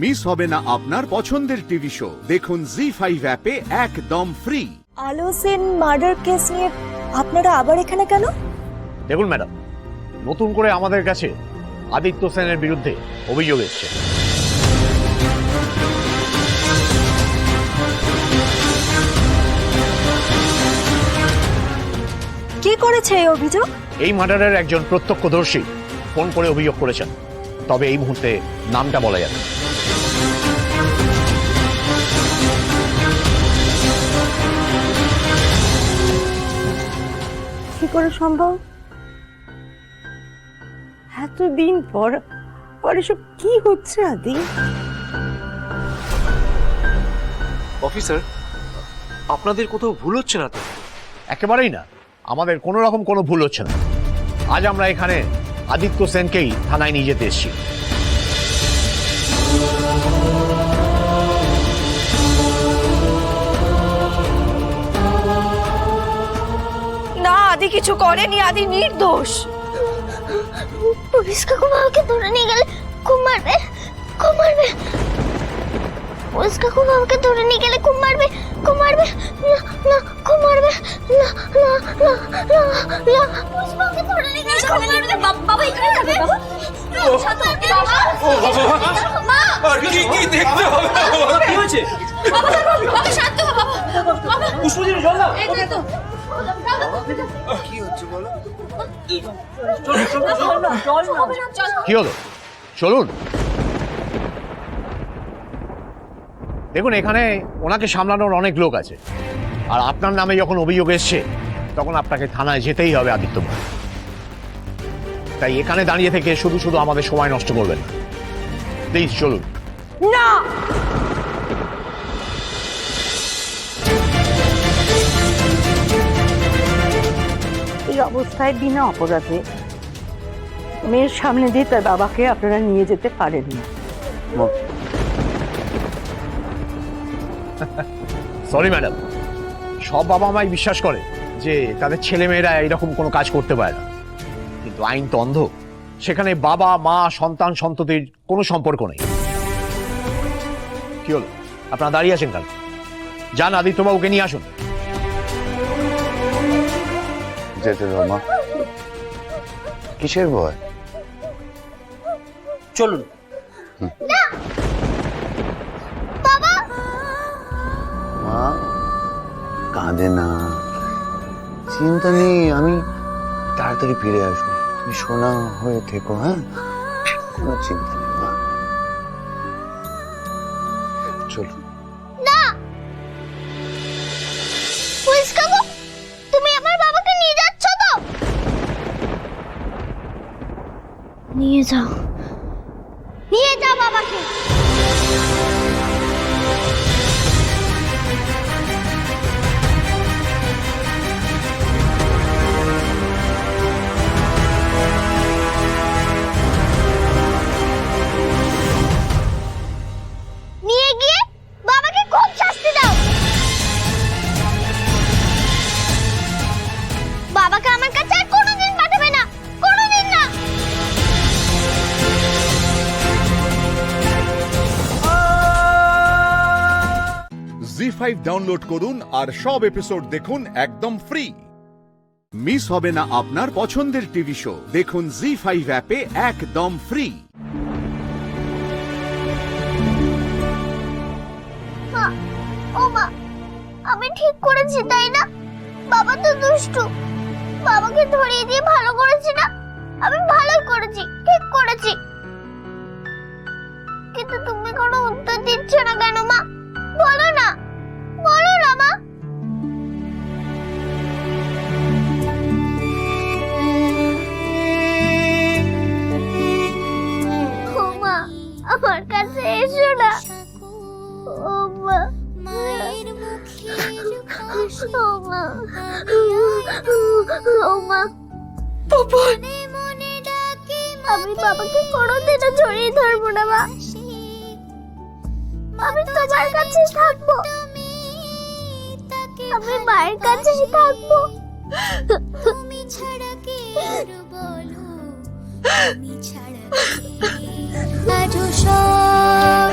Miss হবে না আপনার পছন্দের টিভি শো। দেখুন জি5 অ্যাপে একদম ফ্রি। আলো সেন মার্ডার কেস নিয়ে আপনারা আবার এখানে কেন? দেখুন ম্যাডাম, নতুন করে আমাদের কাছে আদিত্য সেনের বিরুদ্ধে অভিযোগ এসেছে। কে করেছে এই অভিযোগ? এই মার্ডারের একজন প্রত্যক্ষদর্শী ফোন করে অভিযোগ করেছেন, তবে এই মুহূর্তে নামটা বলা যাবে না। কি করে সম্ভব? এতদিন পর এসব কি হচ্ছে আদি? অফিসার, আপনাদের কোথাও ভুল হচ্ছে না তো? একেবারেই না, আমাদের কোনো রকম কোনো ভুল হচ্ছে না। আজ আমরা এখানে আদিত্য সেনকেই থানায় নিয়ে যেতে এসেছি। না, আদি কিছু করেনি, আদি নির্দোষ। পুলিশ কাকু বাবাকে ধরে নিয়ে গেলে খুব মারবে, খুব মারবে। পুলিশ কাকু বাবাকে ধরে নিয়ে গেলে খুব মারবে, খুব মারবে। না না, খুব মারবে। না না না না না, পুলিশ বাবাকে ধরে নিয়ে গেলে খুব মারবে। বাবা এখানে যাবে। বাবা মা, আর কি কি দেখতে হবে? কি হয়েছে? বাবা বাবা শান্ত হও। বাবা পুষ্পজির জল দাও। এই তো কি হচ্ছে বলো? কি হলো? চলুন। দেখুন, এখানে ওনাকে সামলানোর অনেক লোক আছে, আর আপনার নামে যখন অভিযোগ এসছে তখন আপনাকে থানায় যেতেই হবে আদিত্য ভাই। তাই এখানে দাঁড়িয়ে থেকে শুধু শুধু আমাদের সময় নষ্ট করবেন না, প্লিজ চলুন। না, এই অবস্থায় বিনা অপরাধে মেয়ের সামনে দিয়ে তার বাবাকে আপনারা নিয়ে যেতে পারেন না। সরি ম্যাডাম, সব বাবা মাই বিশ্বাস করে যে তাদের ছেলে মেয়েরা এরকম কোনো কাজ করতে পারে না, কিন্তু আইন তো অন্ধ। সেখানে বাবা মা সন্তান সন্ততির কোনো সম্পর্ক নেই। কি হলো, আপনারা দাঁড়িয়ে আছেন কেন? যান আদিত্যবাবুকে নিয়ে আসুন। যেতে দাও মা, কিসের ভয়? চলুন। মা কাঁদে না, চিন্তা নেই, আমি তাড়াতাড়ি ফিরে আসবো। তুমি সোনা হয়ে থেকো, হ্যাঁ? কোনো চিন্তা নেই মা, চলো। পুলিশ কাকু, তুমি আমার বাবাকে নিয়ে যাচ্ছ তো? নিয়ে যাও, নিয়ে যাও বাবাকে। নিয়ে গিয়ে বাবাকে খুব শাস্তি দাও। বাবাকে আমার কাছে আর কোনোদিন পাঠাবে না, কোনোদিন না। জি5 ডাউনলোড করুন আর সব এপিসোড দেখুন একদম ফ্রি। মিস হবে না আপনার পছন্দের টিভি শো। দেখুন জি5 অ্যাপে একদম ফ্রি। মা, ও মা, আমি ঠিক করেছি তাই না? বাবা তো দুষ্টু, বাবাকে ধরিয়ে দিয়ে ভালো করেছি না? আমি ভালোই করেছি, ঠিক করেছি। কিন্তু তুমি কোনো উত্তর দিচ্ছ না কেন মা? বলো না, বলো না মা। ও মা, আমার কাছে এসো না। ও মা, ও মা, ও মা। আমি বাবাকে কোনোদিনও জড়িয়ে ধরবো না মা। আমি তোমার কাছেই থাকবো, আমি মায়ের কাছেই থাকবো। তুমি ছাড়া কে আর বলো, তুমি ছাড়া কে। আজও সব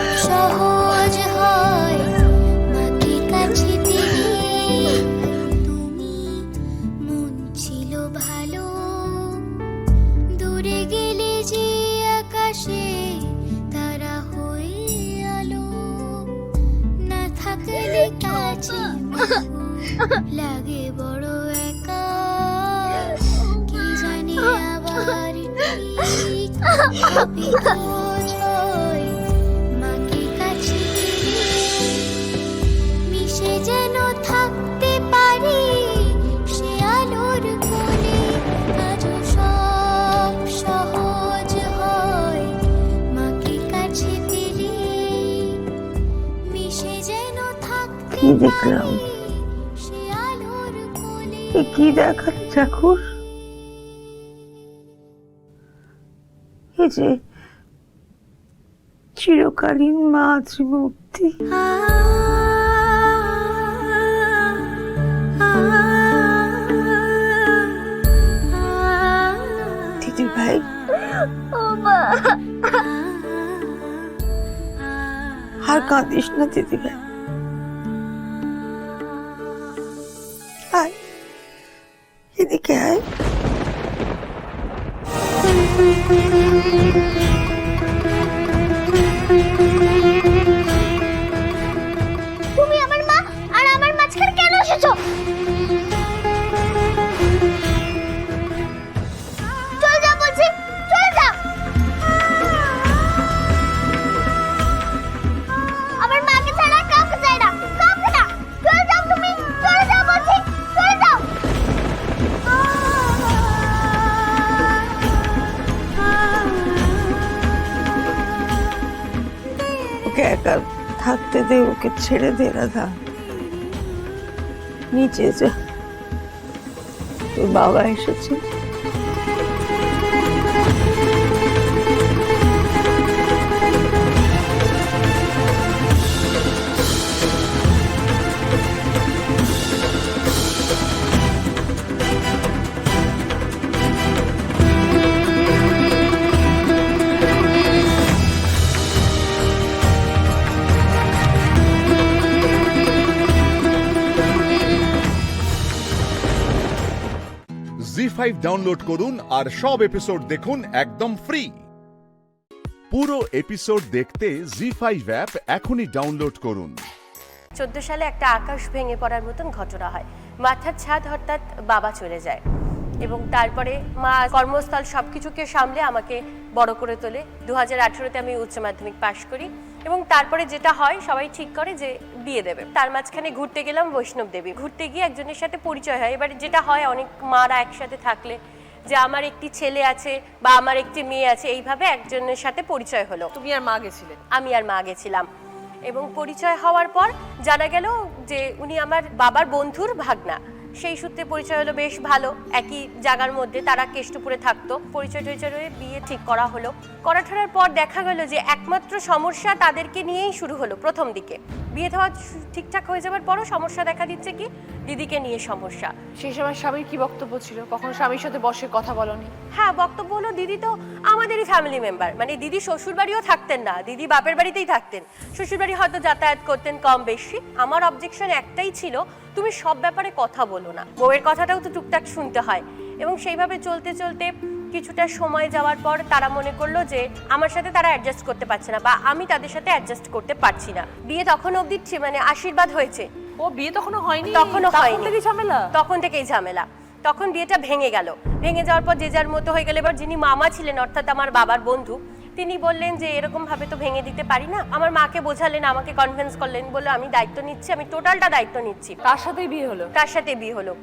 লাগে বড় একা কি জানি আবার ঠিক হবে খোঁজ হয় মাকে কাছে মিশে যেন থাকতে পারি সে আলোর কোণে আজও সব সহজ হয় মাকে কাছে পেলে মিশে যেন থাকতে কি দেখলাম? পারি সে আলোর কোণে এ কি দেখালো ঠাকুর? এই যে চিরকালীন মা ত্রিমূর্তি, দিদি ভাই আর কাঁদিস না দিদি ভাই, আয় এদিকে আয়। তুমি আমার মা আর আমার মাঝখানে কেন এসেছো? চল যা বলছি, চল যা। আমার মাকে ছাড়া কাউকে চাই না, কাউকে না। চল যাও তুমি, চল যা বলছি, চল যাও। ওকে একা থাকতে দে, ওকে ছেড়ে দে রাধা, নিচে যা, তোর বাবা এসেছে। জি5 ডাউনলোড করুন আর সব এপিসোড দেখুন একদম ফ্রি। পুরো এপিসোড দেখতে জি5 অ্যাপ এখনই ডাউনলোড করুন। 14 সালে একটা আকাশ ভেঙে পড়ার মতন ঘটনা হয়। মাথার ছাদ হঠাৎ বাবা চলে যায় এবং তারপরে মা কর্মস্থল সবকিছুকে সামলে আমাকে বড় করে তোলে। 2018-তে আমি উচ্চ মাধ্যমিক পাশ করি এবং তারপরে যেটা হয় সবাই ঠিক করে যে বিয়ে দেবে। তার মাঝখানে ঘুরতে গেলাম বৈষ্ণব দেবী। ঘুরতে গিয়ে একজনের সাথে পরিচয় হয়। এবারে যেটা হয় অনেক মারা একসাথে থাকলে যে আমার একটি ছেলে আছে বা আমার একটি মেয়ে আছে, এইভাবে একজনের সাথে পরিচয় হলো। তুমি আর মা গেছিলে? আমি আর মা গেছিলাম এবং পরিচয় হওয়ার পর জানা গেল যে উনি আমার বাবার বন্ধুর ভাগনা। সেই সূত্রে পরিচয় হলো, বেশ ভালো, একই জায়গার মধ্যে তারা কেষ্টপুরে থাকতো। পরিচয় টরিচয় হয়ে বিয়ে ঠিক করা হলো। করার পর দেখা গেল যে একমাত্র সমস্যা তাদেরকে নিয়েই শুরু হলো। প্রথম দিকে বিয়ে দেওয়া ঠিকঠাক হয়ে যাওয়ার পরও সমস্যা দেখা দিচ্ছে কি দিদিকে নিয়ে সমস্যা। সেই সময় স্বামীর কি বক্তব্য ছিল? কখনো স্বামীর সাথে বসে কথা বলনি? হ্যাঁ, বক্তব্য হলো দিদি তো আমাদেরই ফ্যামিলি মেম্বার, মানে দিদি শ্বশুর বাড়িও থাকতেন না, দিদি বাপের বাড়িতেই থাকতেন। শ্বশুর বাড়ি হয়তো যাতায়াত করতেন কম বেশি। আমার অবজেকশন একটাই ছিল, তুমি সব ব্যাপারে কথা বলো না, বউয়ের কথাটাও তো টুকটাক শুনতে হয়। এবং সেইভাবে চলতে চলতে কিছুটা সময় যাওয়ার পর তারা মনে করলো যে আমার সাথে তারা অ্যাডজাস্ট করতে পারছে না বা আমি তাদের সাথে অ্যাডজাস্ট করতে পারছি না। বিয়ে তখন অবধি মানে আশীর্বাদ হয়েছে। ও বিয়ে তখনো হয়নি? তখনও হয়নি। তখন থেকেই ঝামেলা। তখন বিয়েটা ভেঙে গেল। ভেঙে যাওয়ার পর যে যার মতো হয়ে গেল। এবার যিনি মামা ছিলেন অর্থাৎ আমার বাবার বন্ধু, তিনি বললেন যে এরকম ভাবে তো ভেঙে দিতে পারি না। আমার মাকে বোঝালেন, আমাকে কনভিন্স করলেন, বললো আমি দায়িত্ব নিচ্ছি, আমি টোটালটা দায়িত্ব নিচ্ছি। তার সাথেই বিয়ে হলো? তার সাথে বিয়ে হলো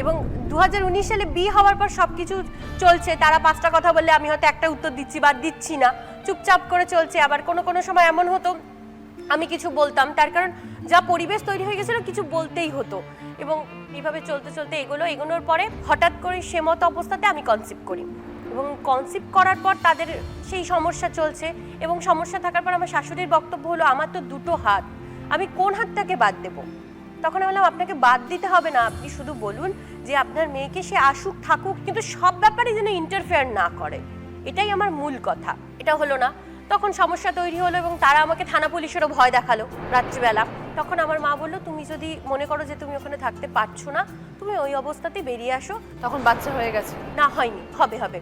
এবং 2019 সালে বিয়ে হওয়ার পর সবকিছু চলছে। তারা 5টা কথা বললে আমি হয়তো একটা উত্তর দিচ্ছি বা দিচ্ছি না, চুপচাপ করে চলছে। আবার কোনো সময় এমন হতো আমি কিছু বলতাম, তার কারণ যা পরিবেশ তৈরি হয়ে গেছিল কিছু বলতেই হতো। এবং এইভাবে চলতে চলতে এগোনোর পরে হঠাৎ করে সে মতো অবস্থাতে আমি কনসিভ করি এবং কনসিভ করার পর তাদের সেই সমস্যা চলছে। এবং সমস্যা থাকার পর আমার শাশুড়ির বক্তব্য হলো, আমার তো দুটো হাত, আমি কোন হাতটাকে বাদ দেব? তখন আমি বললাম আপনাকে বাদ দিতে হবে না, আপনি শুধু বলুন যে আপনার মেয়েকে সে আসুক থাকুক, কিন্তু সব ব্যাপারে যেন ইন্টারফেয়ার না করে, এটাই আমার মূল কথা। এটা হলো না, তখন সমস্যা তৈরি হলো এবং তারা আমাকে থানা পুলিশেরও ভয় দেখালো রাত্রিবেলা। তখন আমার মা বললো, তুমি যদি মনে করো যে তুমি ওখানে থাকতে পারছো না, তুমি ওই অবস্থাতে বেরিয়ে আসো। তখন বাচ্চা হয়ে গেছে? না, হয়নি, হবে।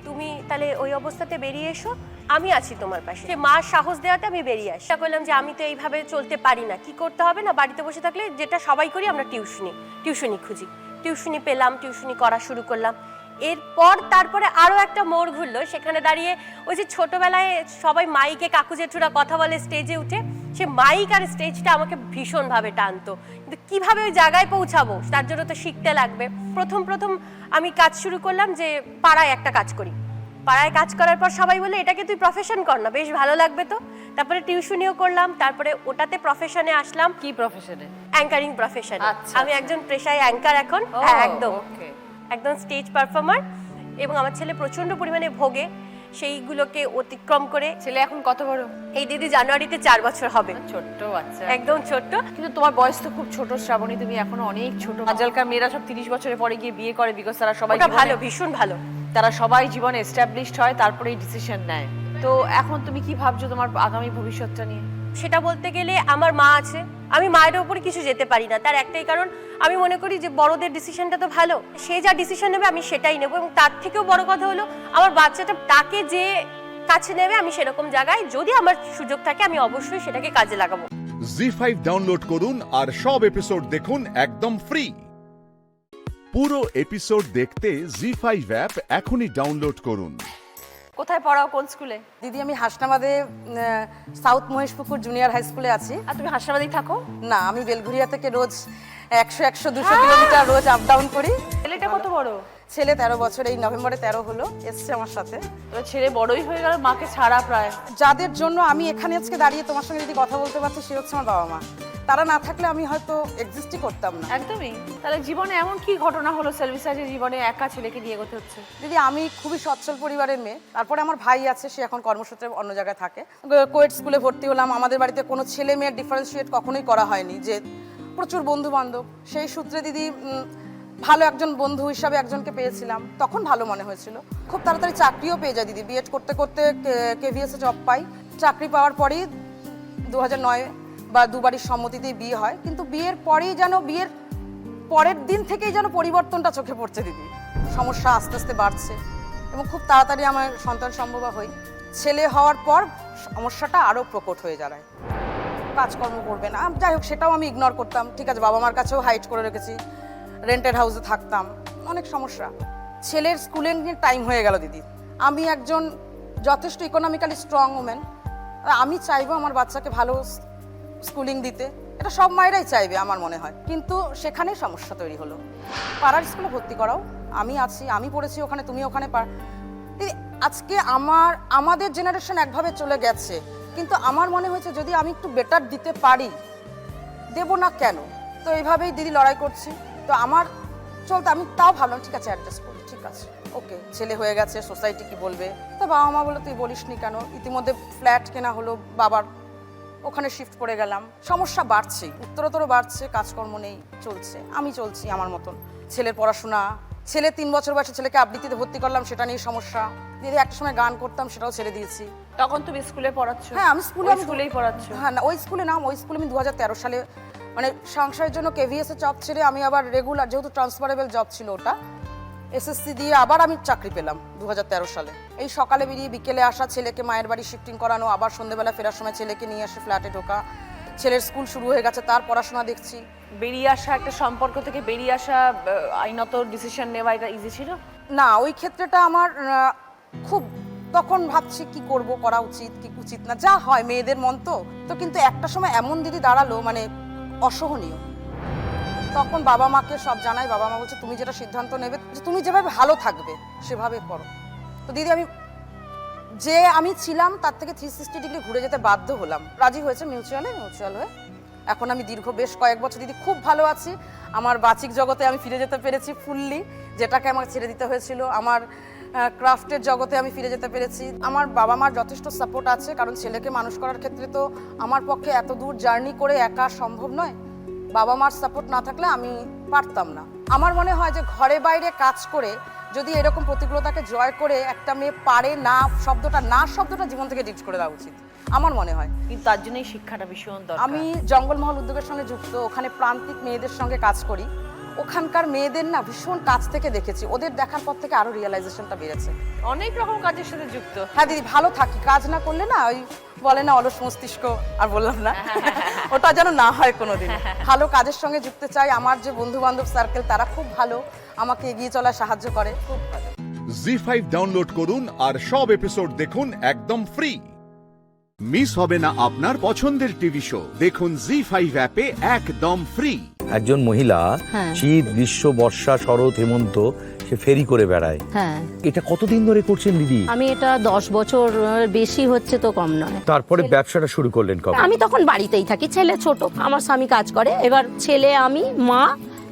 তো তুমি তাহলে ওই অবস্থাতে বেরিয়ে এসো, আমি আছি তোমার পাশে। যে মা সাহস দেওয়াতে আমি বেরিয়ে আসি। করলাম যে আমি তো এইভাবে চলতে পারি না, কি করতে হবে না, বাড়িতে বসে থাকলে যেটা সবাই করি আমরা টিউশনি খুঁজি। টিউশনি পেলাম, টিউশনি করা শুরু করলাম। এরপর তারপরে আরো একটা মোড় ঘুরলো, সেখানে দাঁড়িয়ে ওই যে ছোটবেলায় সবাই মাইকে কাকু জেঠুরা কথা বলে স্টেজে উঠে, সে মাইক আর স্টেজটা আমাকে ভীষণভাবে টানতো। কিন্তু কিভাবে ওই জায়গায় পৌঁছাবো তার জন্য তো শিখতে লাগবে। প্রথম আমি কাজ শুরু করলাম যে পাড়ায় একটা কাজ করি। পাড়ায় কাজ করার পর সবাই বলে এটাকে তুই প্রফেশন কর না, বেশ ভালো লাগবে তো। তারপরে টিউশনিও করলাম, তারপরে ওটাতে প্রফেশনে আসলাম। কি প্রফেশনে? অ্যাঙ্কারিং প্রফেশনে। আচ্ছা, আমি একজন পেশায় অ্যাঙ্কার এখন। হ্যাঁ, একদম স্টেজ পারফর্মার। এবং আমার ছেলে প্রচন্ড পরিমাণে ভোগে, সেইগুলোকে অতিক্রম করে। ছেলে এখন কত বড়? এই দিদি জানুয়ারিতে 4 বছর হবে। ছোট্ট বাচ্চা, একদম ছোট্ট। কিন্তু তোমার বয়স তো খুব ছোট শ্রাবণী, তুমি এখনো অনেক ছোট। আজকালকার মেয়েরা সব 30 বছরের পরে গিয়ে বিয়ে করে, বিকজ তারা সবাই ভালো, ভীষণ ভালো। তারা সবাই জীবনে এস্টাবলিশড হয়, তারপরেই ডিসিশন নেয়। তো এখন তুমি কি ভাবছো তোমার আগামী ভবিষ্যৎটা নিয়ে? সেটা বলতে গেলে আমার মা আছে, আমি মায়ের উপরে কিছু যেতে পারি না। তার একটাই কারণ, আমি মনে করি যে বড়দের ডিসিশনটা তো ভালো, সে যা ডিসিশন নেবে আমি সেটাই নেব। এবং তার থেকেও বড় কথা হলো আমার বাচ্চাটা তাকে যে কাছে নেবে আমি সেরকম জায়গায় যদি আমার সুযোগ থাকে আমি অবশ্যই সেটাকে কাজে লাগাবো। জি5 ডাউনলোড করুন আর সব এপিসোড দেখুন একদম ফ্রি। পুরো এপিসোড দেখতে জি5 অ্যাপ এখনই ডাউনলোড করুন। কোথায় পড়াও, কোন স্কুলে? দিদি আমি হাসনাবাদে সাউথ মহেশপুকুর জুনিয়র হাই স্কুলে আছি। আর তুমি হাসনাবাদেই থাকো? না, আমি বেলঘুরিয়া থেকে রোজ 100-200 কিলোমিটার রোজ আপ ডাউন করি। ছেলেটা কত বড়? ছেলে 13 বছর, এই নভেম্বরে 13 হলো, এসছে আমার সাথে। এবার ছেলে বড়ই হয়ে গেল, মাকে ছাড়া প্রায়। যাদের জন্য আমি এখানে আজকে দাঁড়িয়ে তোমার সঙ্গে যদি কথা বলতে পারছি সে হচ্ছে আমার বাবা মা। তারা না থাকলে আমি হয়তো এক্সিস্টই করতাম না। একদমই। তাহলে জীবনে এমন কি ঘটনা হলো সেলভিসাজের জীবনে একা ছেলেকে নিয়ে এগোতে হচ্ছে? দিদি আমি খুবই সচ্ছল পরিবারের মেয়ে, তারপরে আমার ভাই আছে, সে এখন কর্মসূত্রে অন্য জায়গায় থাকে। কোয়েট স্কুলে ভর্তি হলাম। আমাদের বাড়িতে কোনো ছেলে মেয়ের ডিফারেন্সিয়েট কখনোই করা হয়নি, যে প্রচুর বন্ধু বান্ধব। সেই সূত্রে দিদি ভালো একজন বন্ধু হিসাবে একজনকে পেয়েছিলাম, তখন ভালো মনে হয়েছিল। খুব তাড়াতাড়ি চাকরিও পেয়ে যায় দিদি। বিএড করতে করতে কেভিএসে জব পাই। চাকরি পাওয়ার পরেই 2009 বা দুবারই সম্মতিতেই বিয়ে হয়। কিন্তু বিয়ের পরেই যেন, বিয়ের পরের দিন থেকেই যেন পরিবর্তনটা চোখে পড়ছে দিদি। সমস্যা আস্তে আস্তে বাড়ছে এবং খুব তাড়াতাড়ি আমার সন্তান সম্ভবা হই। ছেলে হওয়ার পর সমস্যাটা আরও প্রকট হয়ে দাঁড়ায়। কাজকর্ম করবে না, যাই হোক সেটাও আমি ইগনোর করতাম। ঠিক আছে, বাবা মার কাছেও হাইড করে রেখেছি, রেন্টেড হাউসে থাকতাম, অনেক সমস্যা। ছেলের স্কুলিং নিয়ে টাইম হয়ে গেল দিদি। আমি একজন যথেষ্ট ইকোনমিক্যালি স্ট্রং ওমেন, আমি চাইবো আমার বাচ্চাকে ভালো স্কুলিং দিতে, এটা সব মায়েরাই চাইবে আমার মনে হয়। কিন্তু সেখানেই সমস্যা তৈরি হলো। পাড়ার স্কুলে ভর্তি করাও, আমি আছি, আমি পড়েছি ওখানে, তুমি ওখানে দিদি। আজকে আমাদের জেনারেশন একভাবে চলে গেছে, কিন্তু আমার মনে হয়েছে যদি আমি একটু বেটার দিতে পারি, দেব না কেন? তো এইভাবেই দিদি লড়াই করছি। তো আমার চলতে আমি তাও ভাবলাম ঠিক আছে অ্যাডজাস্ট করি, ঠিক আছে ওকে, ছেলে হয়ে গেছে, সোসাইটি কি বলবে। তো বাবা মা বলে তুই বলিসনি কেন? ইতিমধ্যে ফ্ল্যাট কেনা হলো বাবার, ওখানে শিফট করে গেলাম। সমস্যা বাড়ছে, উত্তরোত্তর বাড়ছে, কাজকর্ম নেই, চলছে, আমি চলছি আমার মতন। ছেলের পড়াশোনা, ছেলে 3 বছর বয়সে ছেলেকে আবৃত্তিতে ভর্তি করলাম, সেটা নিয়ে সমস্যা। দিদি একটা সময় গান করতাম, সেটাও ছেড়ে দিয়েছি। তখন তুমি স্কুলে পড়াচ্ছ? হ্যাঁ, আমি স্কুলেই পড়াচ্ছ? হ্যাঁ, না ওই স্কুলে না, ওই স্কুলে আমি 2013 সালে মানে সংসারের জন্য কেভিএসে জব ছেড়ে আমি আবার রেগুলার, যেহেতু ট্রান্সফারেবল জব ছিল ওটা, এসএসসি দিয়ে আবার আমি চাকরি পেলাম 2013 সালে। এই সকালে বেরিয়ে বিকেলে আসা, ছেলেকে মায়ের বাড়ি শিফটিং করানো, আবার সন্ধ্যেবেলা ফেরার সময় ছেলেকে নিয়ে আসে ফ্ল্যাটে ঢোকা। ছেলের স্কুল শুরু হয়ে গেছে, তার পড়াশোনা দেখছি। বেরিয়ে আসা, একটা সম্পর্ক থেকে বেরিয়ে আসা, আইনত ডিসিশন নেওয়া, এটা ইজি ছিল না। ওই ক্ষেত্রেটা আমার খুব, তখন ভাবছি কি করব, করা উচিত কি উচিত না, যা হয় মেয়েদের মন তো। কিন্তু একটা সময় এমন দিদি দাঁড়ালো, মানে অসহনীয়। তখন বাবা মাকে সব জানাই, বাবা মা বলছে তুমি যেটা সিদ্ধান্ত নেবে, তুমি যেভাবে ভালো থাকবে সেভাবে করো। তো দিদি আমি ছিলাম তার থেকে 360 ডিগ্রি ঘুরে যেতে বাধ্য হলাম। রাজি হয়েছে মিউচুয়াল হয়ে এখন আমি দীর্ঘ বেশ কয়েক বছর দিদি খুব ভালো আছি। আমার বাচিক জগতে আমি ফিরে যেতে পেরেছি ফুললি, যেটাকে আমাকে ছেড়ে দিতে হয়েছিল। আমার ক্রাফটের জগতে আমি ফিরে যেতে পেরেছি। আমার বাবা মার যথেষ্ট সাপোর্ট আছে, কারণ ছেলেকে মানুষ করার ক্ষেত্রে তো আমার পক্ষে এত দূর জার্নি করে একা সম্ভব নয়। বাবা মার সাপোর্ট না থাকলে আমি পারতাম না। আমার মনে হয় যে ঘরে বাইরে কাজ করে যদি এরকম প্রতিকূলতাকে জয় করে একটা মেয়ে পারে, না শব্দটা জীবন থেকে ডিলিট করে দেওয়া উচিত আমার মনে হয়। কিন্তু তার জন্যই শিক্ষাটা ভীষণ দরকার। আমি জঙ্গলমহল উদ্যোগের সঙ্গে যুক্ত, ওখানে প্রান্তিক মেয়েদের সঙ্গে কাজ করি। ওখানকার মেয়েদের না ভীষণ কাছ থেকে দেখেছি, ওদের দেখার পর থেকে আরো রিয়েলাইজেশনটা বেড়েছে। অনেক রকম কাজের সাথে যুক্ত। হ্যাঁ দিদি, ভালো থাকি, কাজ না করলে না ওই বলে না অলস মস্তিষ্ক, আর বললাম না ওটা যেন না হয় কোনোদিন। ভালো কাজের সঙ্গে যুক্ত চাই। আমার যে বন্ধু বান্ধব সার্কেল তারা খুব ভালো, আমাকে এগিয়ে চলায় সাহায্য করে, খুব ভালো। জি5 ডাউনলোড করুন আর সব এপিসোড দেখুন একদম ফ্রি। মিস হবে না আপনার পছন্দের টিভি শো, দেখুন জি5 অ্যাপে একদম ফ্রি। একজন মহিলা শীত, গ্রীষ্ম, বর্ষা, শরৎ, হেমন্ত সে ফেরি করে বেড়ায়। হ্যাঁ, এটা কতদিন ধরে করছেন দিদি? আমি এটা 10 বছর, বেশি হচ্ছে তো কম নয়। তারপরে ব্যবসাটা শুরু করলেন কবে? আমি তখন বাড়িতেই থাকি, ছেলে ছোট, আমার স্বামী কাজ করে, এবার ছেলে, আমি, মা,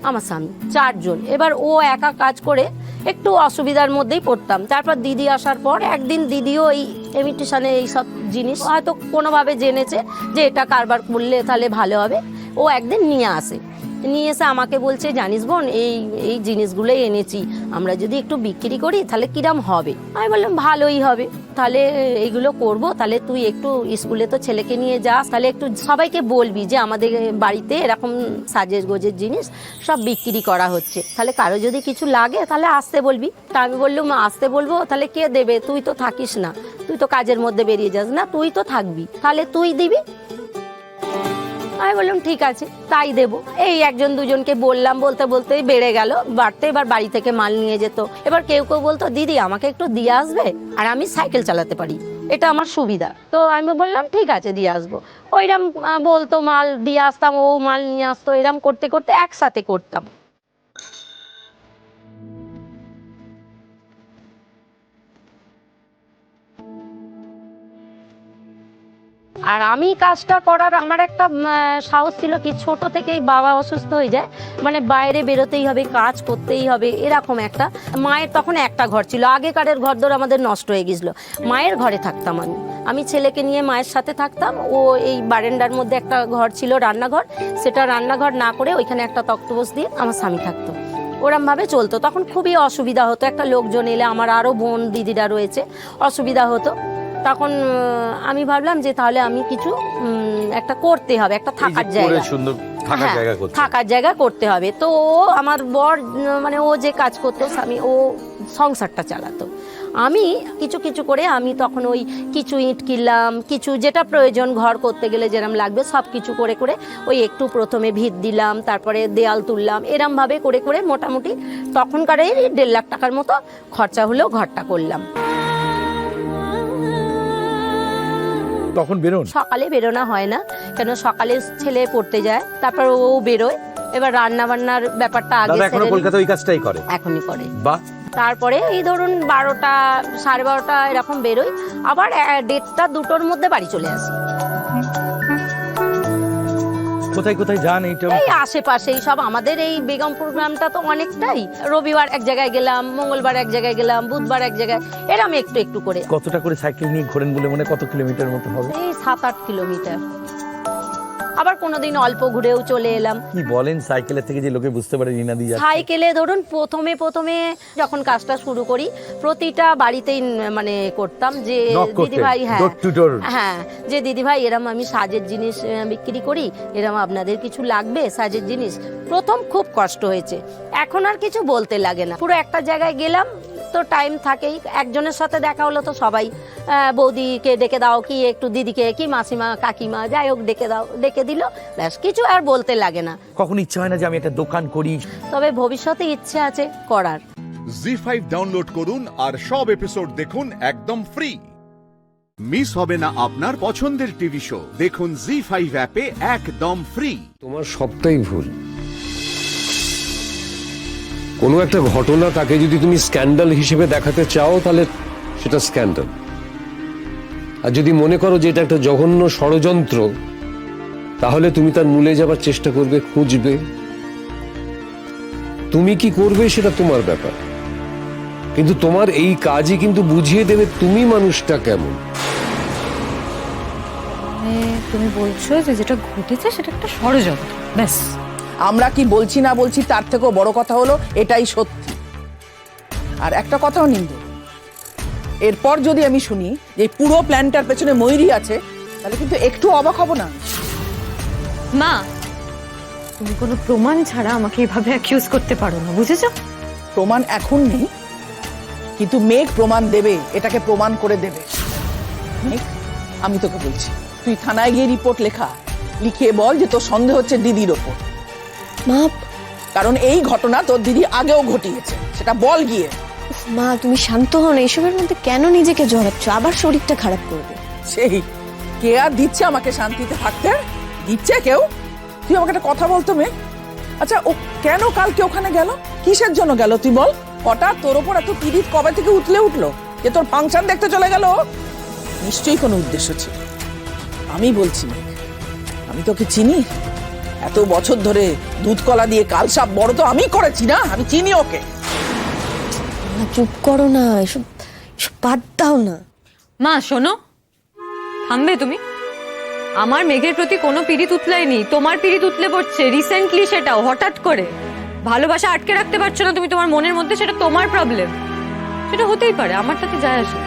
আমার স্বামী, 4 জন। এবার ও একা কাজ করে একটু অসুবিধার মধ্যেই পড়তাম। তারপর দিদি আসার পর একদিন দিদিও এই ইমিটেশনে এইসব জিনিস হয়তো কোনোভাবে জেনেছে যে এটা কারবার করলে তাহলে ভালো হবে। ও একদিন নিয়ে এসে আমাকে বলছে, জানিস বোন, এই জিনিসগুলোই এনেছি, আমরা যদি একটু বিক্রি করি তাহলে কিরম হবে? আমি বললাম ভালোই হবে, তাহলে এইগুলো করব। তাহলে তুই একটু স্কুলে তো ছেলেকে নিয়ে যাস, তাহলে একটু সবাইকে বলবি যে আমাদের বাড়িতে এরকম সাজের গোজের জিনিস সব বিক্রি করা হচ্ছে, তাহলে কারো যদি কিছু লাগে তাহলে আসতে বলবি। তা আমি বললাম আসতে বলবো, তাহলে কে দেবে? তুই তো থাকিস না, তুই তো কাজের মধ্যে বেরিয়ে যাস না, তুই তো থাকবি, তাহলে তুই দিবি। আমি বললাম ঠিক আছে, তাই দেবো। এই 1জন 2জনকে বললাম, বলতে বলতেই বেড়ে গেল, বাড়তে এবার বাড়ি থেকে মাল নিয়ে যেত। এবার কেউ কেউ বলতো, দিদি আমাকে একটু দিয়ে আসবে, আর আমি সাইকেল চালাতে পারি, এটা আমার সুবিধা। তো আমি বললাম ঠিক আছে, দিয়ে আসবো। ওইরকম বলতো, মাল দিয়ে আসতাম, ও মাল নিয়ে আসতো, এরকম করতে করতে একসাথে করতাম। আর আমি কাজটা করার আমার একটা সাহস ছিল কি, ছোট থেকেই বাবা অসুস্থ হয়ে যায়, মানে বাইরে বেরোতেই হবে, কাজ করতেই হবে, এরকম একটা। মায়ের তখন একটা ঘর ছিল, আগেকারের ঘরদোর আমাদের নষ্ট হয়ে গেছিল, মায়ের ঘরে থাকতাম আমি ছেলেকে নিয়ে মায়ের সাথে থাকতাম। ও এই বারান্দার মধ্যে একটা ঘর ছিল, রান্নাঘর, সেটা রান্নাঘর না করে ওইখানে একটা তক্তপোষ দিয়ে আমার স্বামী থাকতো। ওরমভাবে চলতো। তখন খুবই অসুবিধা হতো, একটা লোকজন এলে, আমার আরও বোন দিদিরা রয়েছে, অসুবিধা হতো। তখন আমি ভাবলাম যে তাহলে আমি কিছু একটা করতে হবে, একটা থাকার জায়গা, থাকার জায়গা করতে হবে। তো ও আমার বর, মানে ও যে কাজ করতো স্বামী, ও সংসারটা চালাতো। আমি কিছু কিছু করে আমি তখন ওই কিছু ইট কিনলাম, কিছু যেটা প্রয়োজন ঘর করতে গেলে যেরকম লাগবে সব কিছু করে করে ওই একটু প্রথমে ভিত দিলাম, তারপরে দেয়াল তুললাম, এরমভাবে করে করে মোটামুটি তখনকার 1.5 লাখ টাকার মতো খরচা হলেও ঘরটা করলাম। তখন বেরোন? সকালে বেরোনো হয় না, কেন সকালে ছেলে পড়তে যায়, তারপর ও বেরোয়। এবার রান্না বান্নার ব্যাপারটা আগে এখনো কলকাতা ওই কাজটাই করে? এখনই করে। বাহ। তারপরে এই ধরুন 12টা 12:30 এরকম বেরোয়, আবার 1:30টা 2টোর মধ্যে বাড়ি চলে আসি। কোথায় কোথায় যান? এই আশেপাশেই সব, আমাদের এই বেগমপুর গ্রামটা তো অনেকটাই। রবিবার এক জায়গায় গেলাম, মঙ্গলবার এক জায়গায় গেলাম, বুধবার এক জায়গায়, এরম একটু একটু করে। কতটা করে সাইকেল নিয়ে ঘোরেন বলে মনে? কত কিলোমিটার মতো হবে? এই 7-8 কিলোমিটার। আবার কোনোদিন অল্প ঘুরেও চলে এলাম। কি বলেন, সাইকেলের থেকে যে লোকে বুঝতে পারে রিনাদি যাচ্ছে। সাইকেলে ধরুন প্রথমে যখন কাজটা শুরু করি, প্রতিটা বাড়িতেই মানে করতাম যে দিদি ভাই, হ্যাঁ যে দিদি ভাই এরম আমি সাজের জিনিস বিক্রি করি, এরম আপনাদের কিছু লাগবে সাজের জিনিস। প্রথম খুব কষ্ট হয়েছে, এখন আর কিছু বলতে লাগে না। পুরো একটা জায়গায় গেলাম তো টাইম থাকেই, একজনের সাথে দেখা হলো তো সবাই বৌদিকে ডেকে দাও, কি একটু দিদিকে, কি মাসিমা কাকিমা, যাই হোক ডেকে দাও, ডেকে দিল, ব্যাস, কিছু আর বলতে লাগে না। কখন ইচ্ছা হয় না যে আমি একটা দোকান করি? তবে ভবিষ্যতে ইচ্ছে আছে করার। জি5 ডাউনলোড করুন আর সব এপিসোড দেখুন একদম ফ্রি। মিস হবে না আপনার পছন্দের টিভি শো, দেখুন জি5 অ্যাপে একদম ফ্রি। তোমার সবটাই ভুল। কোনো একটা ঘটনা তাকে যদি তুমি স্ক্যান্ডাল হিসেবে দেখাতে চাও তাহলে সেটা স্ক্যান্ডাল, আর যদি মনে করো যে এটা একটা জঘন্য ষড়যন্ত্র তাহলে তুমি তার মূলে যাবার চেষ্টা করবে, খুঁজবে। তুমি কি করবে সেটা তোমার ব্যাপার, কিন্তু তোমার এই কাজই কিন্তু বুঝিয়ে দেবে তুমি মানুষটা কেমন। তুমি বলছো যে যেটা ঘটেছে সেটা একটা ষড়যন্ত্র, ব্যাস। আমরা কি বলছি না বলছি তার থেকেও বড় কথা হলো এটাই সত্যি। আর একটা কথাও নিন্দে, এরপর যদি আমি শুনি যে পুরো প্ল্যানটার পেছনে ময়ূরী আছে, তাহলে কিন্তু একটু অবাক হব না। মা, তুমি কোনো প্রমাণ ছাড়া আমাকে এভাবে অ্যাকিউজ করতে পারো না, বুঝেছো? প্রমাণ এখন নেই, কিন্তু মেঘ প্রমাণ দেবে, এটাকে প্রমাণ করে দেবে। মেঘ, আমি তোকে বলছি, তুই থানায় গিয়ে রিপোর্ট লিখিয়ে বল যে তোর সন্দেহ হচ্ছে দিদির ওপর। মা, কারণ এই ঘটনা তোর দিদি আগেও ঘটিয়েছে, সেটা বল গিয়ে। মা তুমি শান্ত হও না, এসবের মধ্যে কেন নিজেকে জড়াচ্ছ? আবার শরীরটা খারাপ করবে। সেই কে আর দিচ্ছে আমাকে শান্তিতে থাকতে? দিচ্ছে কেউ? তুই আমাকে একটা কথা বলতো মেঘ, আচ্ছা ও কেন কালকে ওখানে গেল? কিসের জন্য গেল তুই বল? হঠাৎ তোর ওপর এত পীড়িত কবে থেকে উঠলো যে তোর ফাংশন দেখতে চলে গেল? নিশ্চয়ই কোনো উদ্দেশ্য ছিল। আমি বলছি মেঘ, আমি তোকে চিনি, এত বছর ধরে দুধ কলা দিয়ে কালসাপ বড় তো আমি করেছি না, আমি চিনি ওকে। মা চুপ করো না, এসব বাদ দাও না। মা শোনো, থামবে তুমি? আমার মেঘের প্রতি কোনো পীড়িত উতলায়নি, তোমার পীড়িত উতলে পড়ছে রিসেন্টলি, সেটাও হঠাৎ করে। ভালোবাসা আটকে রাখতে পারছো না তুমি তোমার মনের মধ্যে, সেটা তোমার প্রবলেম। সেটা হতেই পারে, আমার তাতে যায় আসে,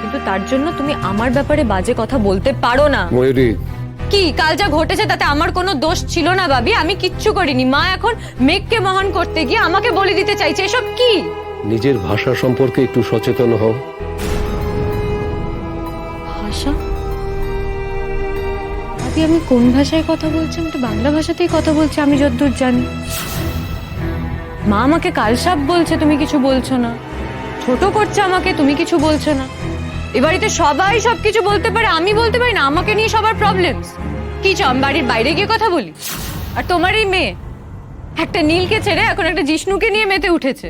কিন্তু তার জন্য তুমি আমার ব্যাপারে বাজে কথা বলতে পারো না। ময়ূরী, কি কাল যা ঘটেছে তাতে আমার কোনো দোষ ছিল না ভাবি, আমি কিচ্ছু করিনি। মা এখন মেঘকে মহান করতে গিয়ে আমাকে বলে দিতে চাইছে, এসব কি? নিজের ভাষা সম্পর্কে একটু সচেতন হও। ভাষা? আদি আমি কোন ভাষায় কথা বলছি? আমি তো বাংলা ভাষাতেই কথা বলছি, আমি যতদূর জানি। মা আমাকে কালসাপ বলছে, তুমি কিছু বলছো না। ছোট করছে আমাকে, তুমি কিছু বলছো না। এ বাড়িতে সবাই সবকিছু বলতে পারে, আমি বলতে পারি না? আমাকে নিয়ে সবার প্রবলেমস। কি চাও আমি বাড়ির বাইরে গিয়ে কথা বলি? আর তোমার এই মেয়ে একটা নীলকে ছেড়ে এখন একটা জিষ্ণুকে নিয়ে মেতে উঠেছে,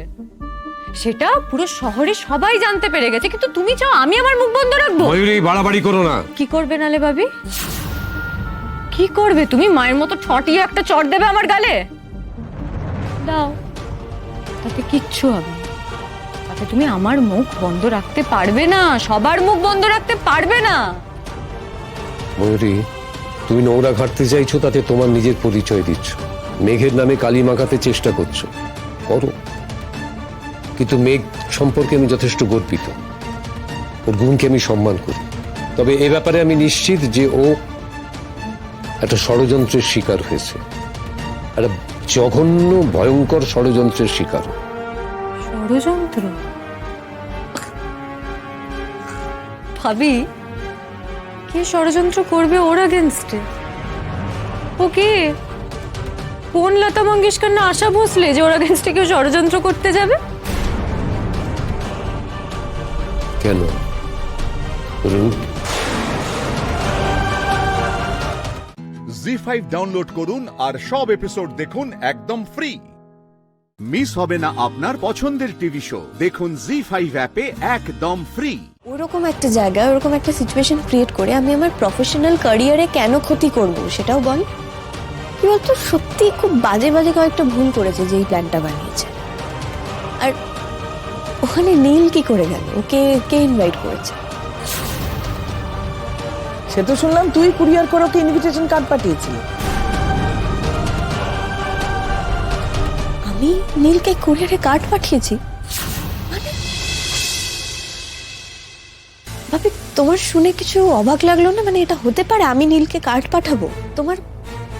সেটা পুরো শহরে সবাই জানতে পেরে গেছে, কিন্তু তুমি চাও আমি আমার মুখ বন্ধ রাখবো? ময়ূরী, বাড়াবাড়ি করো না। কি করবে নালে ভাবি? কি করবে তুমি? মায়ের মতো ছটিয়ে একটা চড় দেবে আমার গালে? দাও, তাতে কিচ্ছু হবে না। তাতে তুমি আমার মুখ বন্ধ রাখতে পারবে না, সবার মুখ বন্ধ রাখতে পারবে না। ময়ূরী, তুমি নোংরা ঘাটতে চাইছো, তাতে তোমার নিজের পরিচয় দিচ্ছ। মেঘের নামে কালি মাখাতে চেষ্টা করছো, করো, কিন্তু মেঘ সম্পর্কে আমি যথেষ্ট গর্বিত, ওর গুণকে আমি সম্মান করি। তবে এ ব্যাপারে আমি নিশ্চিত যে ও একটা ষড়যন্ত্রের শিকার হয়েছে, একটা জঘন্য ভয়ঙ্কর ষড়যন্ত্রের শিকার। ষড়যন্ত্র? ভাবি, কে ষড়যন্ত্র করবে ওর আগেনস্টে? ওকে কোন লতা মঙ্গেশকর না আশা ভোসলে যে ওর আগেনস্টে কেউ ষড়যন্ত্র করতে যাবে? কেন? জি5 ডাউনলোড করুন আর সব এপিসোড দেখুন একদম ফ্রি। মিস হবে না আপনার পছন্দের টিভি শো, দেখুন জি5 অ্যাপে একদম ফ্রি। ওরকম একটা জায়গায় ওরকম একটা সিচুয়েশন ক্রিয়েট করে আমি আমার প্রফেশনাল ক্যারিয়ারে কেন ক্ষতি করব সেটাও বল। কি বলতো, সত্যি খুব বাজে বাজে কয়েকটা ভুল করেছে যেই প্ল্যানটা বানিয়েছে। আর ওখানে নীল কি করে গেল? ওকে কে ইনভাইট করেছে? সে তো শুনলাম তুই কুরিয়ার করে ওকে ইনভিটেশন কার্ড পাঠিয়েছিলি। আমি নীলকে কুরিয়ারে কার্ড পাঠিয়েছি? ভাবি, তোমার শুনে কিছু অবাক লাগলো না? মানে এটা হতে পারে আমি নীলকে কার্ড পাঠাবো? তোমার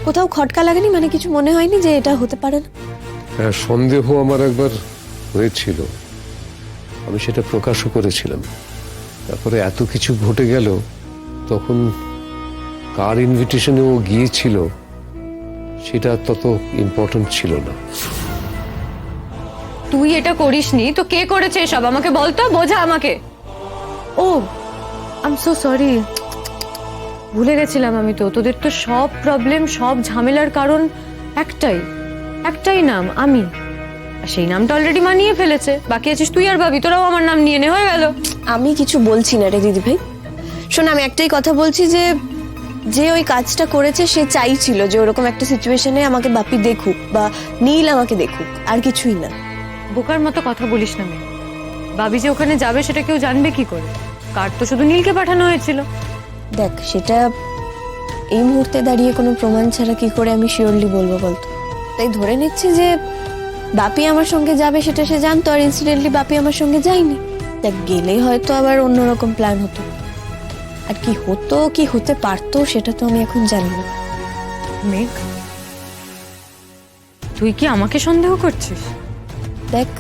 কোথাও খটকা লাগেনি? মানে কিছু মনে হয়নি যে এটা হতে পারে না? হ্যাঁ, সন্দেহ আমার একবার হয়েছিল, আমি সেটা প্রকাশও করেছিলাম। তারপরে এত কিছু ঘটে গেল, তখন কার ইনভিটেশনে ও গিয়েছিল সেটা তত ইম্পর্টেন্ট ছিল না। তুই এটা করিসনি তো কে করেছে এসব? আমাকে বলতো, বোঝা আমাকে। ও আই এম সো সরি, ভুলে গেছিলাম আমি। তো তোদের তো সব প্রবলেম, সব ঝামেলার কারণ একটাই নাম, আমি। আর সেই নামটা অলরেডি মানিয়ে ফেলেছে, বাকি আছিস তুই আর ভাবি, তোরাও আমার নাম নিয়ে নে, হয়ে গেল। আমি কিছু বলছি না রে দিদি ভাই, শোন, আমি একটাই কথা বলছি যে যে ওই কাজটা করেছে সে চাইছিল যে ওরকম একটা সিচুয়েশনে আমাকে বাপি দেখুক বা নীল আমাকে দেখুক, আর কিছুই না। বোকার মতো কথা বলিস না মেয়ে। ভাবি যে ওখানে যাবে সেটা কেউ জানবে কি করে? কার্ড তো শুধু নীলকে পাঠানো হয়েছিল। দেখ, সেটা এই মুহূর্তে দাঁড়িয়ে কোনো প্রমাণ ছাড়া কি করে আমি শিওরলি বলবো বলতো? তাই ধরে নিচ্ছি যে বাপি আমার সঙ্গে যাবে সেটা সে জানতো, আর ইনসিডেন্টলি বাপি আমার সঙ্গে যায়নি। দেখ, গেলেই হয়তো আবার অন্যরকম প্ল্যান হতো, আর কি হতো কি হতে পারতো সেটা তো আমি এখন জানি না। মেঘ, তুই কি আমাকে সন্দেহ করছিস? দেখ,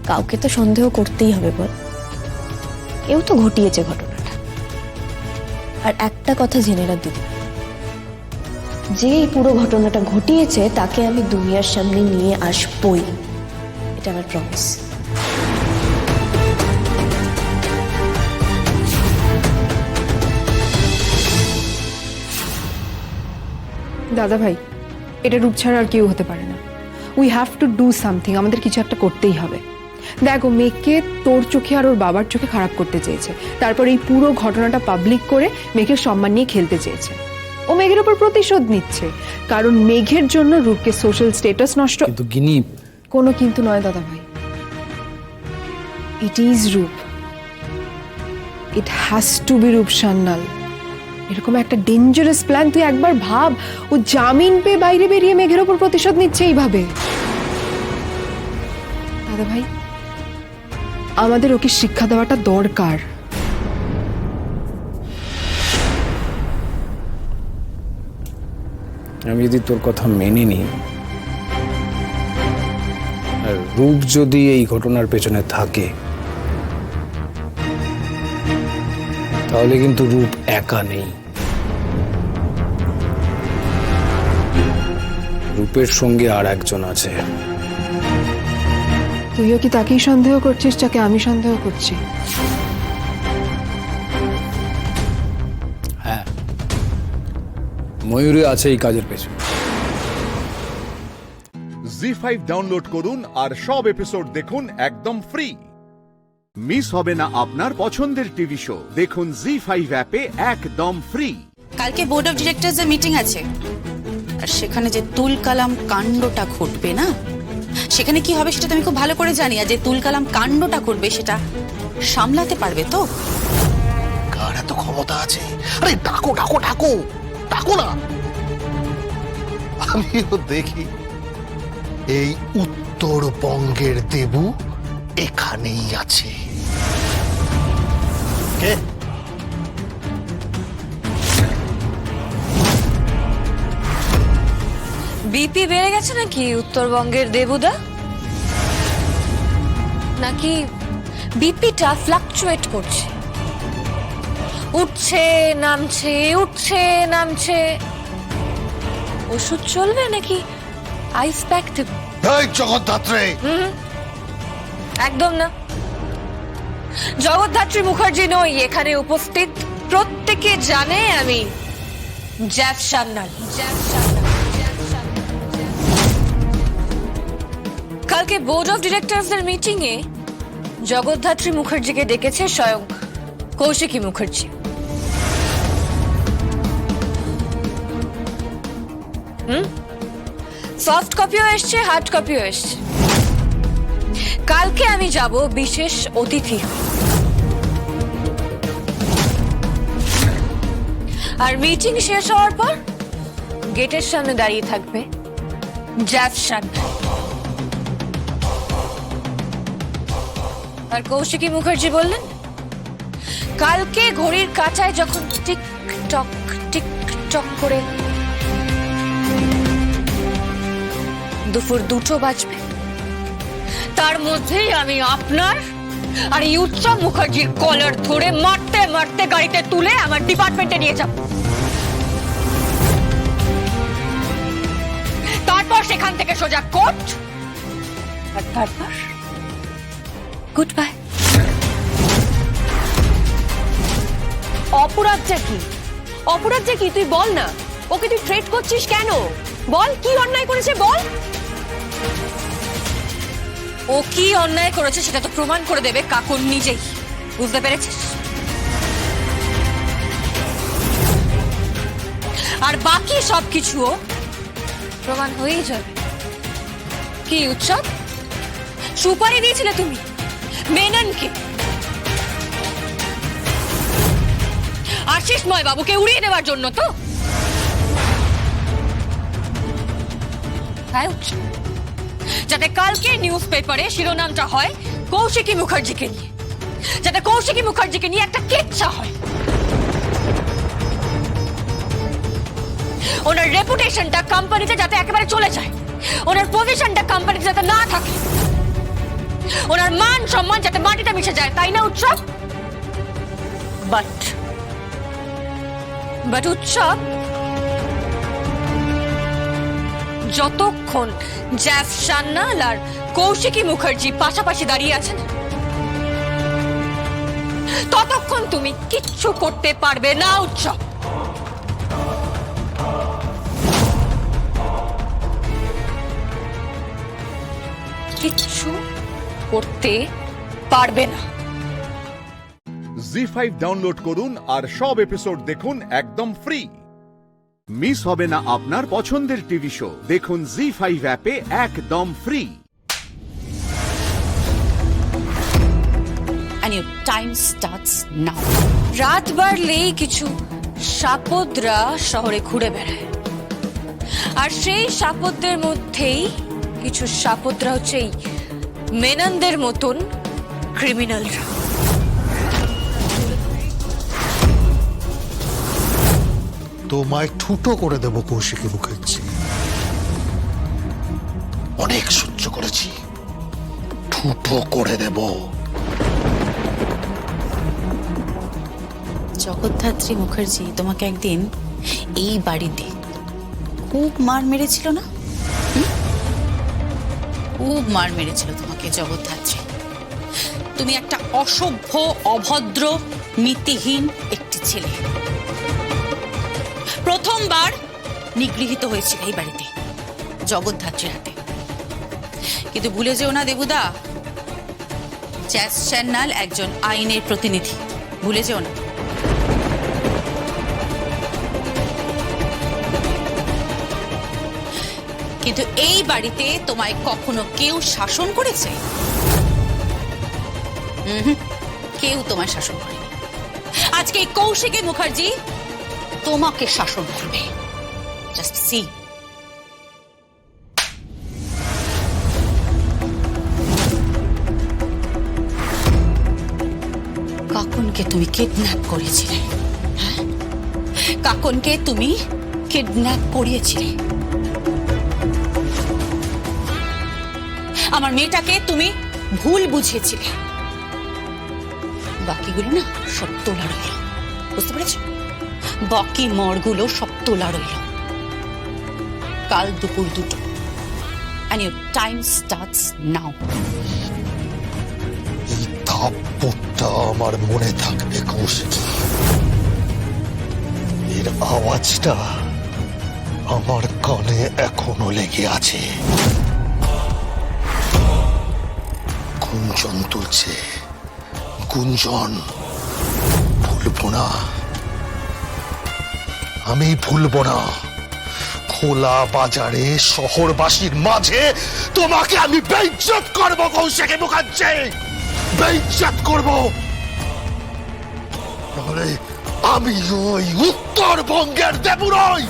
কাউকে তো সন্দেহ করতেই হবে বল, কেউ তো ঘটিয়েছে ঘটনাটা। আর একটা কথা জেনে রাখ দিদি, যে এই পুরো ঘটনাটা ঘটিয়েছে তাকে আমি দুনিয়ার সামনে নিয়ে আসবই, এটা আমার প্রমিস। দাদা ভাই, এটা রূপ ছাড়া আর কেউ হতে পারে না। We have to do something, আমাদের কিছু একটা করতেই হবে। দেখো, মেয়েকে তোর চোখে আর ওর বাবার চোখে খারাপ করতে চেয়েছে, তারপর এই পুরো ঘটনাটা পাবলিক করে মেঘের সম্মান নিয়ে খেলতে চেয়েছে। ও মেঘের ওপর প্রতিশোধ নিচ্ছে, কারণ মেঘের জন্য রূপকে সোশ্যাল স্ট্যাটাস নষ্ট। কিন্তু গিনি, কোনো কিন্তু নয় দাদা ভাই, ইট ইজ রূপ, ইট হ্যাজ টু বি রূপ সান্যাল। এরকম একটা ডেঞ্জারাস প্ল্যান, তুই একবার ভাব, ও জামিন পেয়ে বাইরে বেরিয়ে মেঘের ওপর প্রতিশোধ নিচ্ছে এইভাবে। দাদা ভাই, আমাদের ওকে শিক্ষা দেওয়াটা দরকার। আমি যদি তোর কথা মেনে নিই, আর রূপ যদি এই ঘটনার পেছনে থাকে, তাহলে কিন্তু রূপ একা নেই। রূপের সঙ্গে আর একজন আছে। তুইও কি তাকেই সন্দেহ করছিস যাকে আমি সন্দেহ করছি? হ্যাঁ, ময়ূরী আছে এই কাজের পেছনে। জি5 ডাউনলোড করুন আর সব এপিসোড দেখুন একদম ফ্রি। মিস হবে না আপনার পছন্দের টিভি শো, দেখুন জি5 অ্যাপে একদম ফ্রি। কালকে বোর্ড অফ ডিরেক্টরসের মিটিং আছে, আর সেখানে যে তুল কালাম কাণ্ডটা ঘটবে না, সেখানে কি হবে সেটা তো আমি খুব ভালো করে জানি। আর যে তুল কালাম কাণ্ডটা ঘটবে সেটা সামলাতে পারবে তো? কার এত ক্ষমতা আছে? আরে ডাকো ডাকো ডাকো ডাকো না। আমিও দেখি এই উত্তরবঙ্গের দেবু এখানেই আছে। কে? বিপি বেড়ে গেছে নাকি উত্তরবঙ্গের দেবুদা? নাকি বিপিটা ফ্লাকচুয়েট করছে, উঠছে নামছে উঠছে নামছে? ওষুধ চলবে নাকি আইস প্যাক দেব? এই জগদ্ধাত্রী! একদম না, জগদ্ধাত্রী মুখার্জি নই এখানে উপস্থিত। প্রত্যেকে জানে আমি জ্যাফ সান্যাল। কালকে বোর্ড অফ ডিরেক্টরসের মিটিং এ জগদ্ধাত্রী মুখার্জিকে ডেকেছে স্বয়ং কৌশিকী মুখার্জি। সফট কপিও এসছে, হার্ড কপিও এসছে। কালকে আমি যাব বিশেষ অতিথি, আর মিটিং শেষ হওয়ার পর গেটের সামনে দাঁড়িয়ে থাকবে জ্যাফ সান্যাল। আর কৌশিকী মুখার্জি বললেন, কালকে ঘড়ির কাঁটায় যখন টিক টক করে দুপুর 2টো বাজবে, তার মধ্যেই আমি আপনার আর এই উৎসব মুখার্জির কলার ধরে মারতে মারতে গাড়িতে তুলে আমার ডিপার্টমেন্টে নিয়ে যাব। তারপর সেখান থেকে সোজা কোর্ট, আর তারপর গুড বাই। অপরাধটা কি? অপরাধটা কি তুই বল না। ওকে তুই থ্রেট করছিস কেন? বল, কি অন্যায় করেছে বল। ও কি অন্যায় করেছে সেটা তো প্রমাণ করে দেবে কাকুন নিজেই, বুঝতে পেরেছিস? আর বাকি সবকিছুও প্রমাণ হয়েই যাবে। কি উৎসব, সুপারি দিয়েছিলে তুমি মেননকে, আশিসময় বাবুকে উড়িয়ে দেওয়ার জন্য তো? হ্যাঁ, যাতে কালকে নিউজ পেপারে শিরোনামটা হয় কৌশিকী মুখার্জিকে নিয়ে, যাতে কৌশিকী মুখার্জিকে নিয়ে একটা কেচ্ছা হয়, ওনার রেপুটেশনটা কোম্পানিতে যাতে একেবারে চলে যায়। ওনার পজিশনটা কোম্পানিতে যাতে না থাকে, ওনার মান সম্মান যাতে মাটিতে মিশে যায়, তাই না উৎসব? বাট উৎসব যতক্ষণ জ্যাফ সান্যাল আর কৌশিকী মুখার্জি পাশাপাশি দাঁড়িয়ে আছেন, ততক্ষণ তুমি কিচ্ছু করতে পারবে না উৎসব। কিচ্ছু করতে পারবে না। জি5 ডাউনলোড করুন আর সব এপিসোড দেখুন একদম ফ্রি। মিস হবে না আপনার পছন্দের টিভি শো, দেখুন জি5 অ্যাপে একদম free. And your time starts now. রাত বাড়লেই কিছু সাপদরা শহরে ঘুরে বেড়ায়, আর সেই সাপদদের মধ্যেই কিছু সাপদরা হচ্ছে এই মেননদের মতন ক্রিমিনালরা। তোমায় ঠুটো করে দেব কৌশিকী মুখার্জি। অনেক সহ্য করেছি, ঠুটো করে দেব। জগদ্ধাত্রী মুখার্জি তোমাকে একদিন এই বাড়িতে খুব মার মেরেছিল না? খুব মার মেরেছিল তোমাকে জগদ্ধাত্রী। তুমি একটা অসভ্য, অভদ্র, নীতিহীন একটি ছেলে। প্রথমবার নিগৃহীত হয়েছিল এই বাড়িতে জগদ্ধাত্রীর হাতে। কিন্তু ভুলে যেও না দেবুদা, জ্যাফ সান্যাল একজন আইনের প্রতিনিধি, ভুলে যেও না। কিন্তু এই বাড়িতে তোমায় কখনো কেউ শাসন করেছে? কেউ তোমায় শাসন করেনি। আজকে এই কৌশিকী মুখার্জি তোমাকে শাসন করবে। Just see. কাকনকে তুমি কিডন্যাপ করেছিলে, হ্যাঁ? কাকনকে তুমি কিডন্যাপ করিয়েছিলে। আমার মেয়েটাকে তুমি ভুল বুঝিয়েছিলে। বাকিগুলো না সব তোলা রইল, বুঝতে পেরেছ? বাকি মরগুলো সব তোলা রইল। কাল দুপুর 2টো। And your time starts now. এই থাপ্পড়টা আমার মনে থাকবে কৌশিকী। এর আওয়াজটা আমার কানে এখনো লেগে আছে। গুঞ্জন তুলছে, গুঞ্জন। ভুলবো না, আমি ভুলবো না। খোলা বাজারে শহরবাসীর মাঝে তোমাকে আমি বেইজ্জত করবো কৌশিকী মুখার্জি, বেইজ্জত করবো। তাহলে আমি ওই উত্তরবঙ্গের দেবু নই।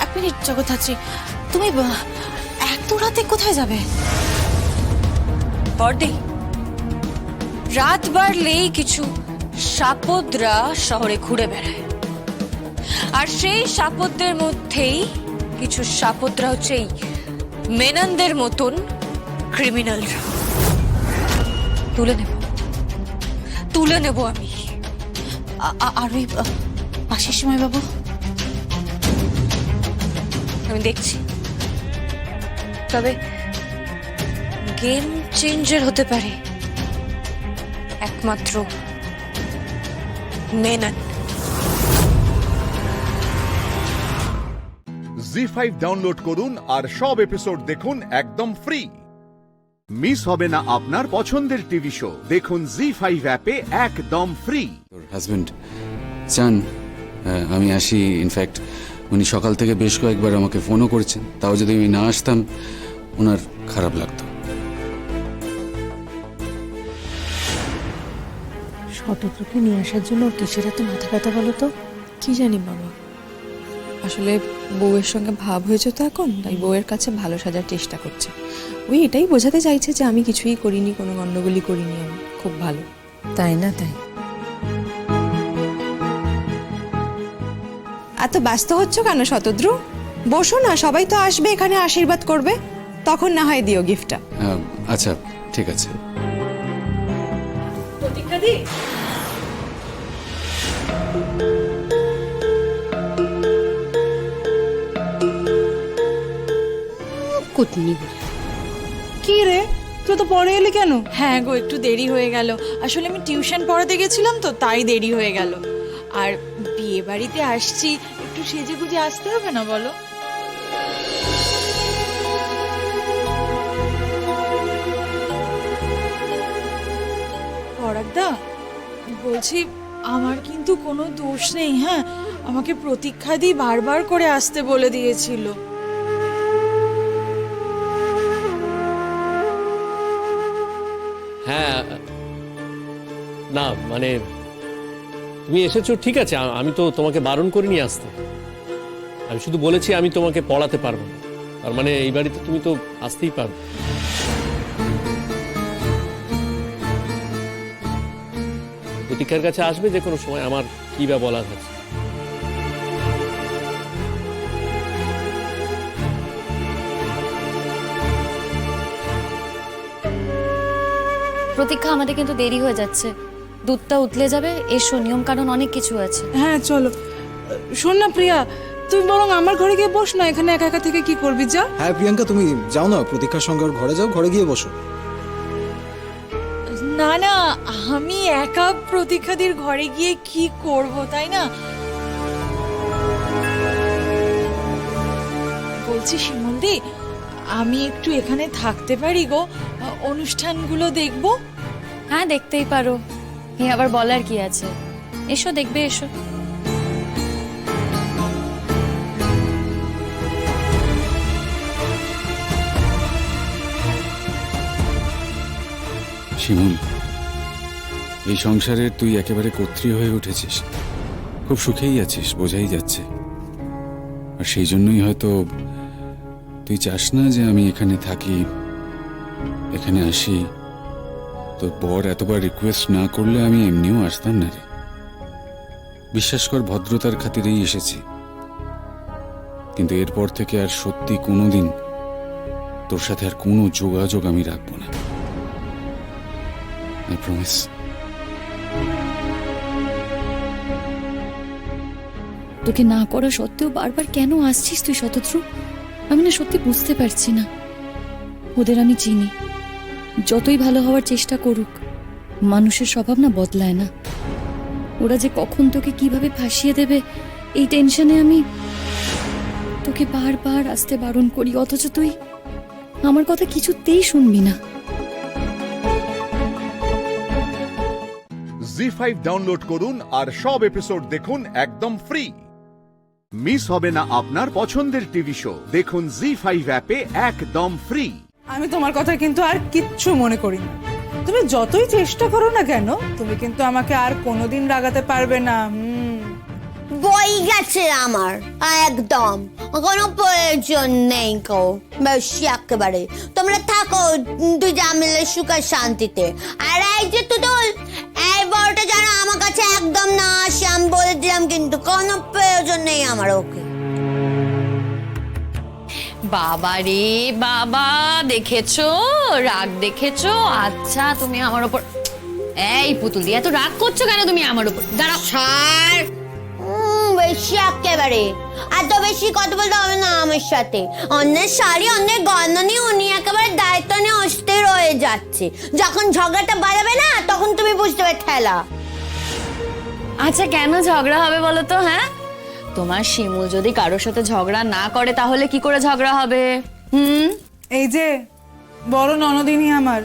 এক মিনিট জগদ্ধাত্রী, তুমি এত রাতে কোথায় যাবে? বর্দি, রাত বাড়লেই কিছু সাপদরা শহরে ঘুরে বেড়ায়, আর সেই সাপদদের মধ্যেই কিছু সাপদরা হচ্ছে এই মেননদের মতন ক্রিমিনালরা। তুলে নেব আমি। আর ওই পাশের সময় বাবু, আমি দেখছি। তবে গেম চেঞ্জার হতে পারে একমাত্র মেনন। জি5 ডাউনলোড করুন আর সব এপিসোড দেখুন একদম ফ্রি। মিস হবে না আপনার পছন্দের টিভি শো, দেখুন জি5 অ্যাপে একদম ফ্রি। হাজবেন্ড চান আমি আসি। ইনফ্যাক্ট উনি সকাল থেকে বেশ কয়েকবার আমাকে ফোনও করেছেন, তাও যদি আমি না আসতাম ওনার খারাপ লাগতো। শতদ্রুকে নিয়ে আসার জন্য কিসের এত মাথা ব্যথা বলো তো? কি জানি বাবা, আসলে বউয়ের সঙ্গে ভাব হয়েছে তো এখন, তাই বউয়ের কাছে ভালো সাজার চেষ্টা করছে। ওই এটাই বোঝাতে চাইছে যে আমি কিছুই করিনি, কোনো গন্ডগোলই করিনি, আমি খুব ভালো। তাই না? তাই এত ব্যস্ত হচ্ছ কেন শতদ্রু? বসো না, সবাই তো আসবে এখানে, আশীর্বাদ করবে, তখন না হয় দিও গিফটটা। আচ্ছা ঠিক আছে। কি রে, তুই তো পরে এলি কেন? হ্যাঁ গো, একটু দেরি হয়ে গেল। আসলে আমি টিউশন পড়াতে গেছিলাম তো, তাই দেরি হয়ে গেল। আর বিয়ে বাড়িতে আসছি, একটু সেজে গুজে আসতে হবে না বলো? পরাগদা, বলছি আমার কিন্তু কোনো দোষ নেই। হ্যাঁ, আমাকে প্রতীক্ষা দি বারবার করে আসতে বলে দিয়েছিল। হ্যাঁ, না মানে তুমি এসেছো ঠিক আছে, আমি তো তোমাকে বারণ করিনি আসতে। আমি শুধু বলেছি আমি তোমাকে পড়াতে পারবো না, তার মানে এই বাড়িতে তুমি তো আসতেই পারবে। প্রতীক্ষার কাছে আসবে যে কোনো সময়, আমার কি বা বলার আছে। প্রতীক্ষা, আমাদের কিন্তু দেরি হয়ে যাচ্ছে, দুধটা উতলে যাবে, এসো, নিয়ম কানুন অনেক কিছু আছে। হ্যাঁ চলো। শোন না প্রিয়া, তুই বরং আমার ঘরে গিয়ে বস না, এখানে একা একা থেকে কি করবি, যা। হ্যাঁ প্রিয়াঙ্কা, তুমি যাও না, প্রতীক্ষার সঙ্গে ওর ঘরে যাও, ঘরে গিয়ে বসো। না না, আমি একা প্রতীক্ষাদির ঘরে গিয়ে কি করব, তাই না? বলছি শিমুলদি, আমি একটু এখানে থাকতে পারি গো, অনুষ্ঠানগুলো দেখবো। হ্যাঁ, দেখতেই পারো, এ আবার বলার কি আছে, এসো, দেখবে, এসো। শিমুল, এই সংসারের তুই একেবারে কর্ত্রী হয়ে উঠেছিস, খুব সুখেই আছিস, বোঝাই যাচ্ছে। আর সেই জন্যই হয়তো তুই চাস না যে আমি এখানে থাকি, এখানে আসি। তোর বর এতবার রিকোয়েস্ট না করলে আমি এমনিও আসতাম না রে। বিশ্বাস কর, ভদ্রতার খাতিরেই এসেছি, কিন্তু এরপর থেকে আর সত্যি কোনোদিন তোর সাথে আর কোনো যোগাযোগ আমি রাখবো না। I promise. তোকে না করা সত্ত্বেও বারবার কেন আসছিস তুই শতদ্রু? আমি না সত্যি বুঝতে পারছি না। ওদের আমি চিনি, যতই ভালো হওয়ার চেষ্টা করুক, মানুষের স্বভাব না বদলায় না। ওরা যে কখন তোকে কিভাবে ফাঁসিয়ে দেবে, এই টেনশনে আমি তোকে বারবার আসতে বারণ করি, অথচ তুই আমার কথা কিছুতেই শুনবি না। জি5 ডাউনলোড করুন আর সব এপিসোড দেখুন একদম ফ্রি। মিস হবে না আপনার পছন্দের টিভি শো, দেখুন জি5 অ্যাপে একদম ফ্রি। আমি তোমার কথা কিন্তু আর কিচ্ছু মনে করি না। তুমি যতই চেষ্টা করো না কেন, তুমি কিন্তু আমাকে আর কোনোদিন রাগাতে পারবে না। বই গেছে আমার একদম, কোনো প্রয়োজন নেই কো, বেশি একেবারে। তোমরা থাকো দুই জামিলে সুখে শান্তিতে। আর এই যে তুতুল, এই বড়টা যেন আমার কাছে একদম না আসে, আমি বলে দিলাম, কিন্তু কোনো প্রয়োজন নেই আমার ওকে। বাবা রে বাবা, দেখেছো রাগ, দেখেছো? আচ্ছা, তুমি আমার উপর, এই পুতুল দিয়ে এত রাগ করছো কেন তুমি আমার উপর? দাঁড়াও, ছাড়। বেশি একেবারে, এত বেশি কথা বলতে হবে না আমার সাথে। অন্যের শাড়ি, অন্যের গয়না নিয়ে উনি একেবারে দায়িত্ব নিয়ে অস্থির হয়ে যাচ্ছে। যখন ঝগড়াটা বাড়াবে না, তখন তুমি বুঝতে পারবে ঠেলা। আচ্ছা, কেন ঝগড়া হবে বলো তো? হ্যাঁ, তোমার শিমুল যদি কারোর সাথে ঝগড়া না করে, তাহলে কি করে ঝগড়া হবে? এই যে বড় ননদিনী আমার,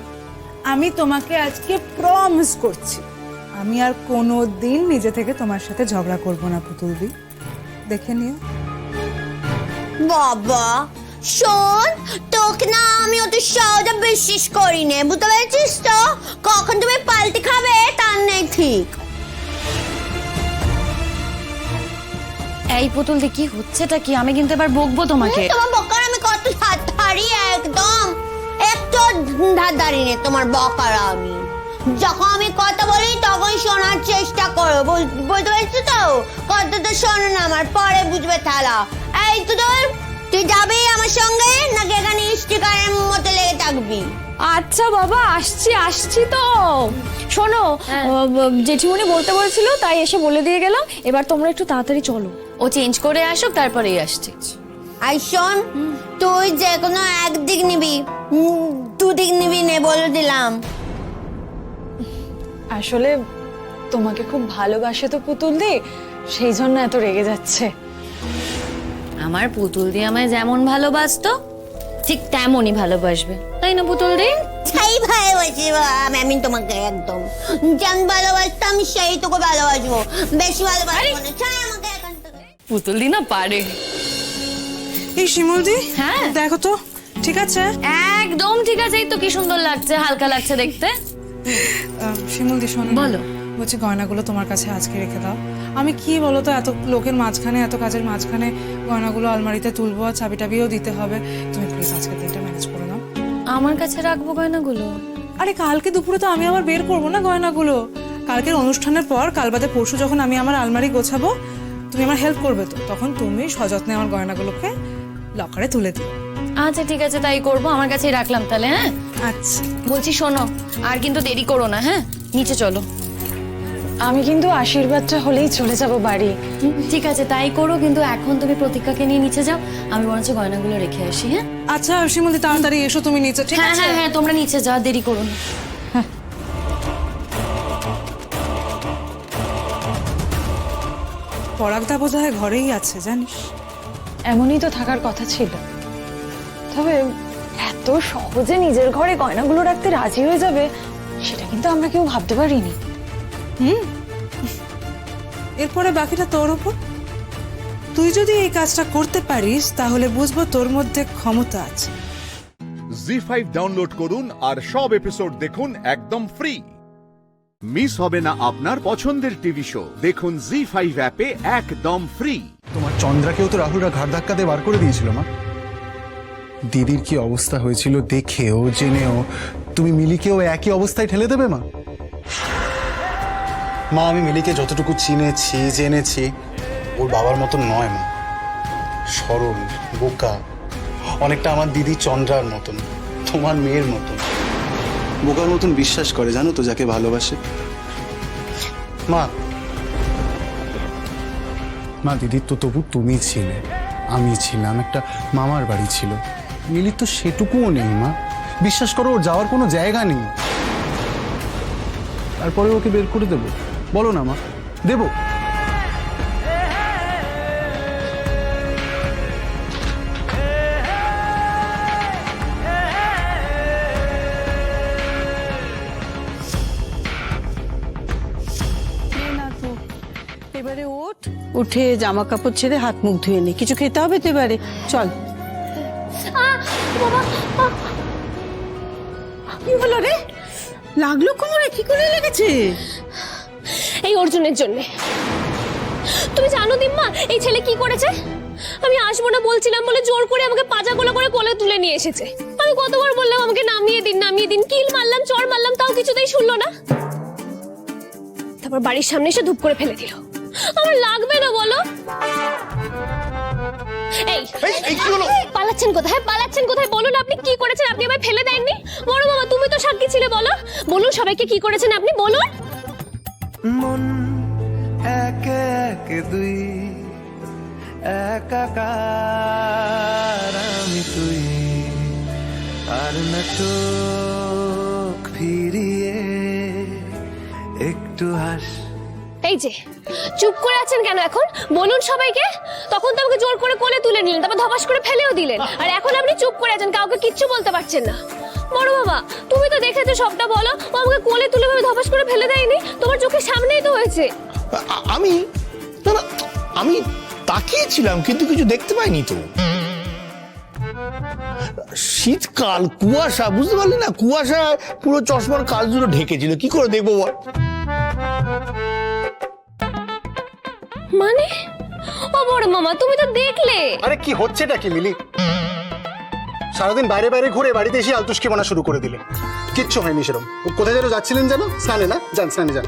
আমি তোমাকে আজকে প্রমিস করছি, আমি আর কোনো দিন নিজে থেকে তোমার সাথে ঝগড়া করব না পুতুলদি, দেখে নিও। বাবা শোন, তোকে না আমি অত সহজে বিশ্বাস করি না, বুঝতে পেরেছিস তো? কখন তুমি পাল্টি খাবে তার নেই ঠিক। এই পুতুল দি, কি হচ্ছেটা কি? আমি কিন্তু এবার বকবো তোমাকে। তোমার বকার আমি কত হাত হারি, একদম ধার ধারি নে তোমার বকারা আমি। যখন আমি কথা বলি তখন শোনার চেষ্টা করো, বুঝতে পারছো তো? কথা তো শোনো না আমার, পরে বুঝবে থালা। এই তুই যাবি আমার সঙ্গে নাকি এখানে স্টিকারের মতো লেগে থাকবি? আচ্ছা বাবা, আসছি তো। শোনো, জেঠিমণি বলতে বলেছিল তাই এসে বলে দিয়ে গেলাম। এবার তোমরা একটু তাড়াতাড়ি চলো, ও চেঞ্জ করে আসুক তারপরেই আসছি। আর শোন, তুই যে কোনো একদিক নিবি, দুদিক নিবি নে, বলে দিলাম। আসলে তোমাকে খুব ভালোবাসে তো পুতুল দি, সেই জন্য এত রেগে যাচ্ছে। আমার পুতুল দি আমায় যেমন ভালোবাসতো ঠিক তেমনই ভালোবাসবে, তাই না পুতুল দি? সেই ভালোবাসি আমি তোমাকে, একদম যেমন ভালোবাসতাম সেই তোকে ভালোবাসবো, বেশি ভালোবাসবো না। ছাড় আমাকে এখান থেকে। পুতুল দি না পারে। এই শিমুল দি, হ্যাঁ দেখো তো ঠিক আছে? একদম ঠিক আছে, এই তো কি সুন্দর লাগছে, হালকা লাগছে দেখতে। শিমুল দি শোনো, বলো। বলছি গয়নাগুলো তোমার কাছে আজকে রেখে দাও। আমি কি বলো তো, এত লোকের মাঝখানে, এত কাজের মাঝখানে গয়নাগুলো আলমারিতে তুলবো, আর চাবি টাবিও দিতে হবে। তুমি প্লিজ আজকে দিনটা ম্যানেজ করে নাও। আমার কাছে রাখবো গয়নাগুলো? আরে কালকে দুপুরে তো আমি আবার বের করবো না গয়নাগুলো। কালকের অনুষ্ঠানের পর, কাল বাদে পরশু যখন আমি আমার আলমারি গোছাবো, তুমি আমার হেল্প করবে তো, তখন তুমি সযত্নে আমার গয়নাগুলোকে লকারে তুলে দিও। আচ্ছা ঠিক আছে, তাই করবো। আমার কাছেই রাখলাম তাহলে। হ্যাঁ আচ্ছা, বলছি শোনো, আর কিন্তু দেরি করো না। হ্যাঁ, নিচে চলো। আমি কিন্তু আশীর্বাদটা হলেই চলে যাব বাড়ি। ঠিক আছে, তাই করো, কিন্তু এখন তুমি প্রতীক্ষাকে নিয়ে নিচে যাও, আমি বরঞ্চ গয়নাগুলো রেখে আসি। হ্যাঁ আচ্ছা শিমুল দি, তাড়াতাড়ি এসো তুমি নিচে, ঠিক হ্যাঁ আছে? হ্যাঁ হ্যাঁ, তোমরা নিচে যাও, দেরি করো না। পরাগদা বোধহয় ঘরেই আছে জানিস। এমনই তো থাকার কথা ছিল, তবে এত সহজে নিজের ঘরে গয়নাগুলো রাখতে রাজি হয়ে যাবে সেটা কিন্তু আমরা কেউ ভাবতে পারিনি। এরপরে বাকিটা তোর উপর। তুই যদি এই কাজটা করতে পারিস তাহলে বুঝবো তোর মধ্যে ক্ষমতা আছে। জি5 ডাউনলোড করুন আর সব এপিসোড দেখুন একদম ফ্রি। মিস হবে না আপনার পছন্দের টিভি শো, দেখুন জি5 অ্যাপে একদম ফ্রি। তোমার চন্দ্রাকেও তো রাহুলরা ঘাড় ধাক্কা দিয়ে বার করে দিয়েছিল মা। দিদির কি অবস্থা হয়েছিল দেখেও জেনেও তুমি মিলিকেও একই অবস্থায় ঠেলে দেবে মা? মা আমি মিলিকে যতটুকু চিনেছি জেনেছি, ওর বাবার মতন নয় মা। সরল, বোকা, অনেকটা আমার দিদি চন্দ্রার মতন, তোমার মেয়ের মতন। বোকার মতন বিশ্বাস করে জানো তো যাকে ভালোবাসে। মা মা দিদির তো তবু তুমি ছিলে, আমি ছিলাম, একটা মামার বাড়ি ছিল। মিলির তো সেটুকুও নেই মা। বিশ্বাস করো, ওর যাওয়ার কোনো জায়গা নেই। তারপরে ওকে বের করে দেবো? বলো না মা, দেবো? এবারে উঠে জামা কাপড় ছেড়ে হাত মুখ ধুয়ে নে, কিছু খেতে হবে তো এবারে। চল। কি হলো রে? লাগলো কোমরে? কি করে লেগেছে? এই অর্জুনের জন্য। তুমি জানো দিম্মা এই ছেলে কি করেছে? আমি আসবো না বলছিলাম বলে জোর করে আমাকে পাজাগোলা করে কোলে তুলে নিয়ে এসেছে। আমি কতবার বললাম আমাকে নামিয়ে দিন, কিল মারলাম, চড় মারলাম, তাও কিছুতেই শুনলো না। তারপর বাড়ির সামনে এসে ধূপ করে ফেলে দিল। আমার লাগবে না বলো? এই পালাচ্ছেন কোথায়? পালাচ্ছেন কোথায় বলুন? আপনি কি করেছেন? আপনি আমায় ফেলে দেননি? বড় বাবা তুমি তো সাক্ষী ছিলে, বলো বলুন সবাইকে কি করেছেন আপনি বলুন। মন এক এক দুই একাকার আমি তুই, আর না চোখ ফিরিয়ে একটু হাস। এই যে চুপ করে আছেন কেন এখন? বলুন সবাইকে। তখন তো আমাকে জোর করে কোলে তুলে নিলেন, তারপর ধপাস করে ফেলেও দিলেন, আর এখন আপনি চুপ করে আছেন, কাউকে কিচ্ছু বলতে পারছেন না। বড় বাবা তুমি তো দেখেছো সবটা, বলো ও আমাকে কোলে তুলে ভাবে ধপাস করে ফেলে দেয়নি? তোমার চোখের সামনেই তো হয়েছে। আমি না না, আমি তাকিয়েছিলাম কিন্তু কিছু দেখতে পাইনি তো। শীতকাল, কুয়াশা, বুঝতে পারলি না? কুয়াশা পুরো চশমার কাল জুড়ে ঢেকেছিল, কি করে দেখবো বল? মানে ও বড় মামা তুমি তো দেখলে। আরে কি হচ্ছেটা কি মিলি? সারাদিন বাইরে বাইরে ঘুরে বাড়িতে এসে আলতুষ্কি বানা শুরু করে দিলে। কিচ্ছু হয়নি সেরকম। কোথায় যেন যাচ্ছিলেন যেন? স্নানে না? যান স্নানে যান।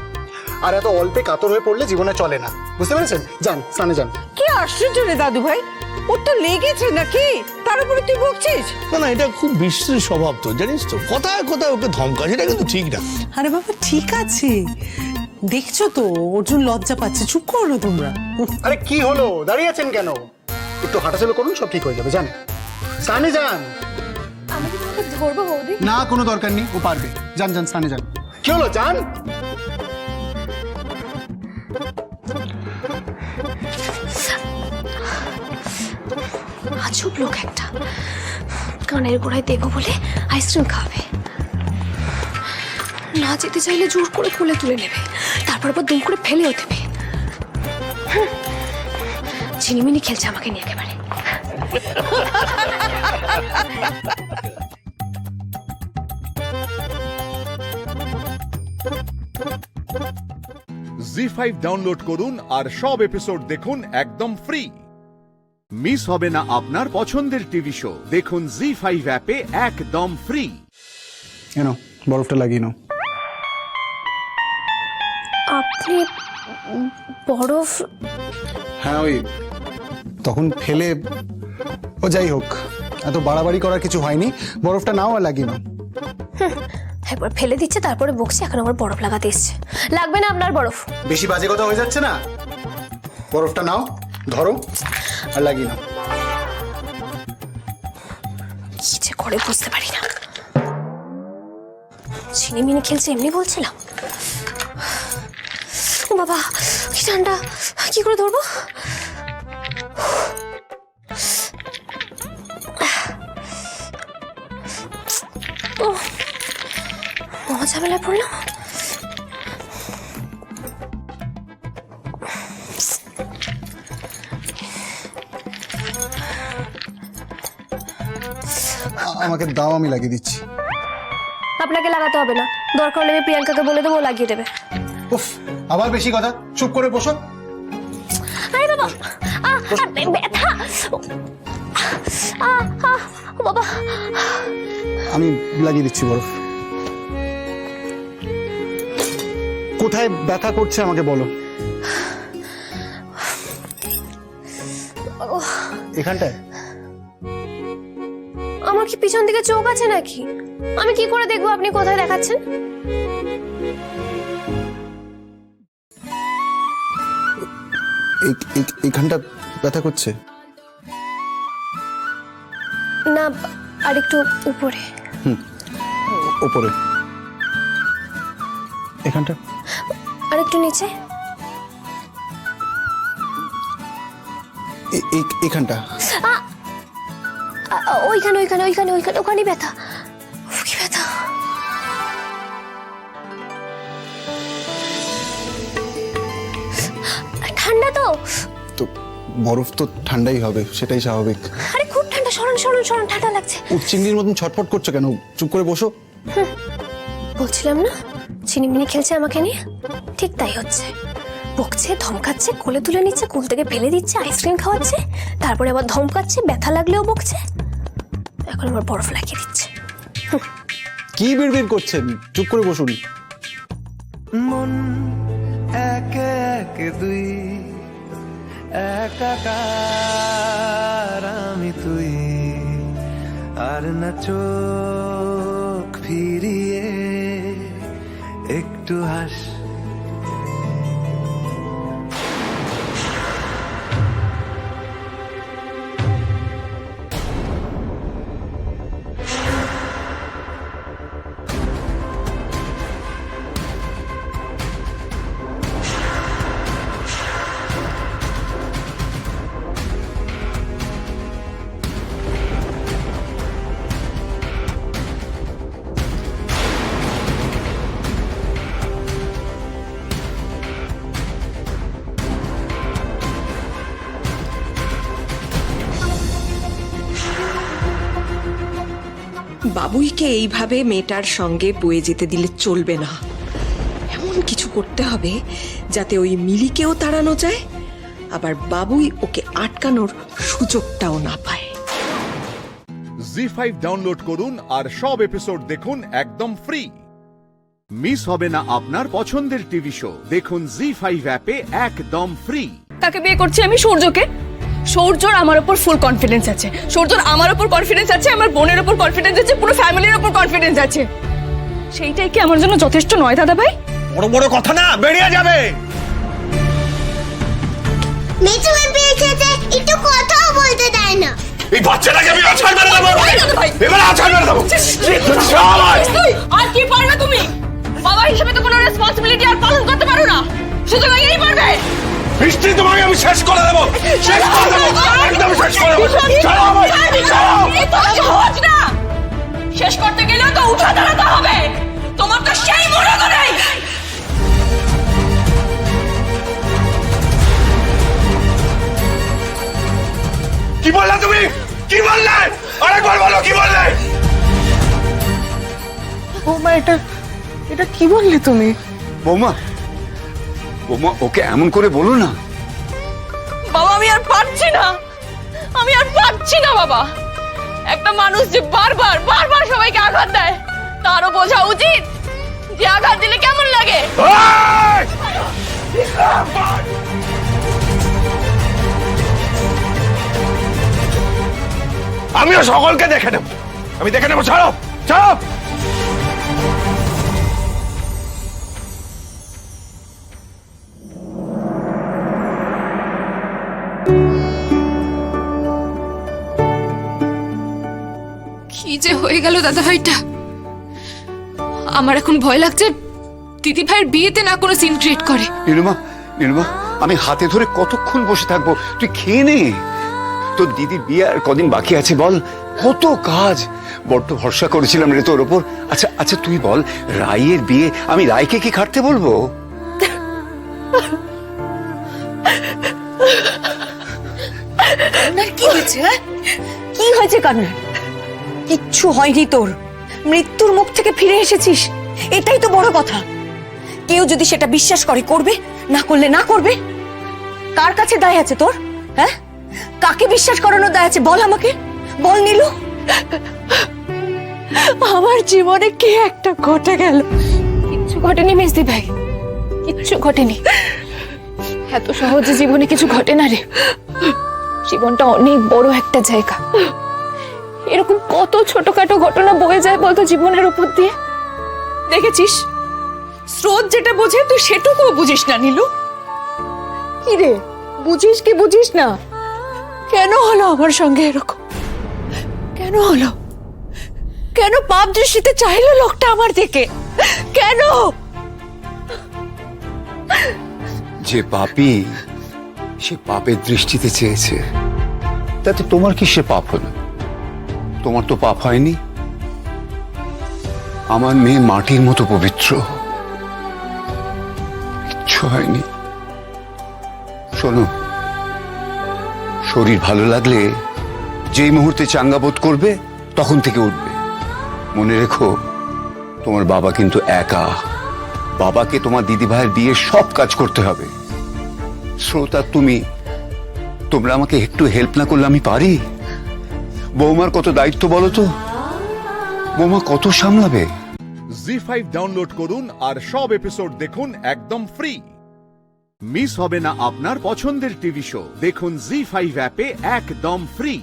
আর এত অল্পে কাতর হয়ে পড়লে জীবনে চলে না, বুঝতে পেরেছেন? যান স্নানে যান। কি আশ্চর্য রে দাদু ভাই, ওর তো লেগেছে নাকি, তার উপরে তুই বকছিস? না না, এটা খুব বিশ্রী স্বভাব তো, জানিস তো, কোথায় কোথায় ওকে ধমকা, সেটা কিন্তু ঠিক না। আরে বাবা ঠিক আছে, দেখছো তো অর্জুন লজ্জা পাচ্ছে, চুপ করো না তোমরা। আরে কি হলো, দাঁড়িয়ে আছেন কেন? একটু হাঁটাচলা করুন, সব ঠিক হয়ে যাবে। যান স্নানে যান। আমি কি তোমাকে ধরবো বৌদি? না, কোনো দরকার নেই, ও পারবে। যান যান স্নানে যান। কি হলো, যান। আজব লোক একটা, কানের গোড়ায় দেবো বলে আইসক্রিম খাবে, না যেতে চাইলে জোর করে কোলে তুলে নেবে, তারপর আবার দুম করে ফেলেও দেবে। ঝিনিমিনি খেলছে আমাকে নিয়ে একেবারে। জি5 ডাউনলোড করুন আর সব এপিসোড দেখুন একদম ফ্রি। মিস হবে না আপনার পছন্দের টিভি শো, দেখুন জি5 অ্যাপে একদম ফ্রি। এনো বরফটা লাগিয়ে নাও। আপনি বরফ? হ্যাঁ, ওই তখন ফেলে, ও যাই হোক, এত বাড়াবাড়ি করার কিছু হয়নি। বরফটা নাও আর লাগিয়ে নাও। একবার ফেলে দিচ্ছে তারপরে বকছে, এখন আবার বরফ লাগাতে এসছে। লাগবে না আপনার বরফ। বেশি বাজে কথা হয়ে যাচ্ছে না? বরফটা নাও, ধরো আর লাগিয়ে নাও। কি যে করে বুঝতে পারি না। ঝিনিমিনি খেলছে এমনি বলছিলাম। ও বাবা কি ঠান্ডা, কি করে ধরবো? ঝামেলায় পড়লাম। আমাকে দাও, আমি লাগিয়ে দিচ্ছি। আপনাকে লাগাতে হবে না, দরকার হলে আমি প্রিয়াঙ্কাকে বলে দেবো, লাগিয়ে দেবে। উফ, আবার বেশি কথা, চুপ করে বসো। আরে বাবা, ব্যথা। বাবা, আমি লাগিয়ে দিচ্ছি বরফ। কোথায় ব্যথা করছে আমাকে বলো। এখানটায়? আমার কি পিছন দিকে চোখ আছে নাকি? আমি কি করে দেখবো আপনি কোথায় দেখাচ্ছেন? এখানটা ব্যথা করছে না, আর একটু উপরে। উপরে? এখানটা? আর একটু নিচে। এখানটা? ওইখানে ওইখানে ওইখানে ওইখানে ওখানে ব্যথা। কি ব্যথা! ঠান্ডা তো? তো বরফ তো ঠান্ডাই হবে, সেটাই স্বাভাবিক। আরে খুব ঠান্ডা, সরণ সরণ সরণ, ঠান্ডা লাগছে। চিংড়ির মতন ছটফট করছো কেন? চুপ করে বসো। বলছিলাম না ঝিনিমিনি খেলছে আমাকে নিয়ে, ঠিক তাই হচ্ছে। বকছে, ধমকাচ্ছে, কোলে তুলে নিচ্ছে, কোল থেকে ফেলে দিচ্ছে, আইসক্রিম খাওয়াচ্ছে, তারপরে আবার ধমকাচ্ছে, ব্যথা লাগলেও বকছে, এখন আবার বরফ লাগিয়ে দিচ্ছে। কি বিড়বিড় করছেন? চুপ করে বসুন। মন একে একে দুই, একাকার আমি তুই, আর না চোখ ফিরিয়ে একটু হাস। বাবুইকে এইভাবে মেয়েটার সঙ্গে বয়ে যেতে দিলে চলবে না। এমন কিছু করতে হবে যাতে ওই মিলিকেও তাড়ানো যায়, আবার বাবুই ওকে আটকানোর সুযোগটাও না পায়। জি5 ডাউনলোড করুন আর সব এপিসোড দেখুন একদম ফ্রি। মিস হবে না আপনার পছন্দের টিভি শো, দেখুন জি5 অ্যাপে একদম ফ্রি। তাকে বিয়ে করছি আমি সূর্যকে। সূর্যর আমার উপর ফুল কনফিডেন্স আছে, সূর্যর আমার উপর কনফিডেন্স আছে, আমার বোনের উপর কনফিডেন্স আছে, পুরো ফ্যামিলির উপর কনফিডেন্স আছে। সেইটাই কি আমার জন্য যথেষ্ট নয় দাদা ভাই? বড় বড় কথা না, বেরিয়ে যাবে। মিঠু পেয়ে খেতে একটু কথাও বলতে দেয় না। এই বাচ্চাটাকে আমি আছাড় মেরে দেবো, এবার আছাড় মেরে দেবো। আর কি পারবে তুমি? বাবা হিসেবে তো কোনো রেসপন্সিবিলিটি আর পালন করতে পারো না, সুতরাং এই পারবে। বৃষ্টি, তোমাকে আমি শেষ করে দেবো, শেষ করে দেবো, একদম শেষ করে দেবো। ছাড়ো আমায়, ছাড়ো। এই তো সহজ না, শেষ করতে গেলেও তো উঠে দাঁড়াতে হবে। তোমার তো সেই মনে করে। কি বললে তুমি? কি বললে? আরেকবার বলো, কি বললে? বৌমা, এটা কি বললে তুমি? বৌমা, বৌমা, ওকে এমন করে বলো না। বাবা আমি আর পারছি না, আমি আর পারছি না বাবা। একটা মানুষ যে বারবার বারবার সবাইকে আঘাত দেয়, তারও বোঝা উচিত যে আঘাত দিলে কেমন লাগে। আমিও সকলকে দেখে নেব, আমি দেখে নেবো। ছাড়ো, ছাড়ো। কি যে হয়ে গেল দাদা ভাইটা। আমার এখন ভয় লাগছে দিদি ভাইয়ের বিয়েতে না কোনো সিন ক্রিয়েট করে। নীলিমা, নীলিমা, আমি হাতে ধরে কতক্ষণ বসে থাকবো? তুই খেয়ে নে। তোর দিদির বিয়ে আর কদিন বাকি আছে বল, কত কাজ। বড্ড ভরসা করেছিলাম রে তোর ওপর। আচ্ছা আচ্ছা, তুই বল, রাইয়ের বিয়ে আমি রায়কে কি খাটতে বলবো? কি হয়েছে? কি হয়েছে কারণ? কিচ্ছু হয়নি তোর, মৃত্যুর মুখ থেকে ফিরে এসেছিস, এটাই তো বড় কথা। কেউ যদি সেটা বিশ্বাস করে করবে, না করলে না করবে। কার কাছে দায় আছে তোর? হ্যাঁ, কাকে বিশ্বাস করানোর দায় আছে বল আমাকে, বল নীলু। আমার জীবনে কি একটা ঘটে গেল। কিচ্ছু ঘটেনি মেজদি ভাই, কিচ্ছু ঘটেনি। এত সহজে জীবনে কিছু ঘটে না রে। জীবনটা অনেক বড় একটা জায়গা। এরকম কত ছোটখাটো ঘটনা বয়ে যায় বলতো জীবনের উপর দিয়ে। দেখেছিস, স্রোত যেটা বোঝে তুই সেটুকুও বুঝিস না নীলু। কি রে, বুঝিস কি বুঝিস না? কেন হলো আমার সঙ্গে এরকম? কেন হলো? কেন পাপ দৃষ্টিতে চাইলো লোকটা আমার দিকে? কেন? যে পাপী, সে পাপের দৃষ্টিতে চেয়েছে, তাতে তোমার কি সে পাপ হলো? তোমার তো পাপ হয়নি। আমার মেয়ে মাটির মতো পবিত্র, কিচ্ছু হয়নি। শোনো, শরীর ভালো লাগলে যেই মুহূর্তে চাঙ্গা বোধ করবে তখন থেকে উঠবে। মনে রেখো, তোমার বাবা কিন্তু একা। বাবাকে তোমার দিদি ভাইয়ের বিয়ে সব কাজ করতে হবে। শ্রোতা, তোমরা আমাকে একটু হেল্প না করলে আমি পারি? বৌমার কত দায়িত্ব বলো তো, বৌমা কত সামলাবে? জি5 ডাউনলোড করুন আর সব এপিসোড দেখুন একদম ফ্রি। মিস হবে না আপনার পছন্দের টিভি শো, দেখুন জি5 অ্যাপে একদম ফ্রি।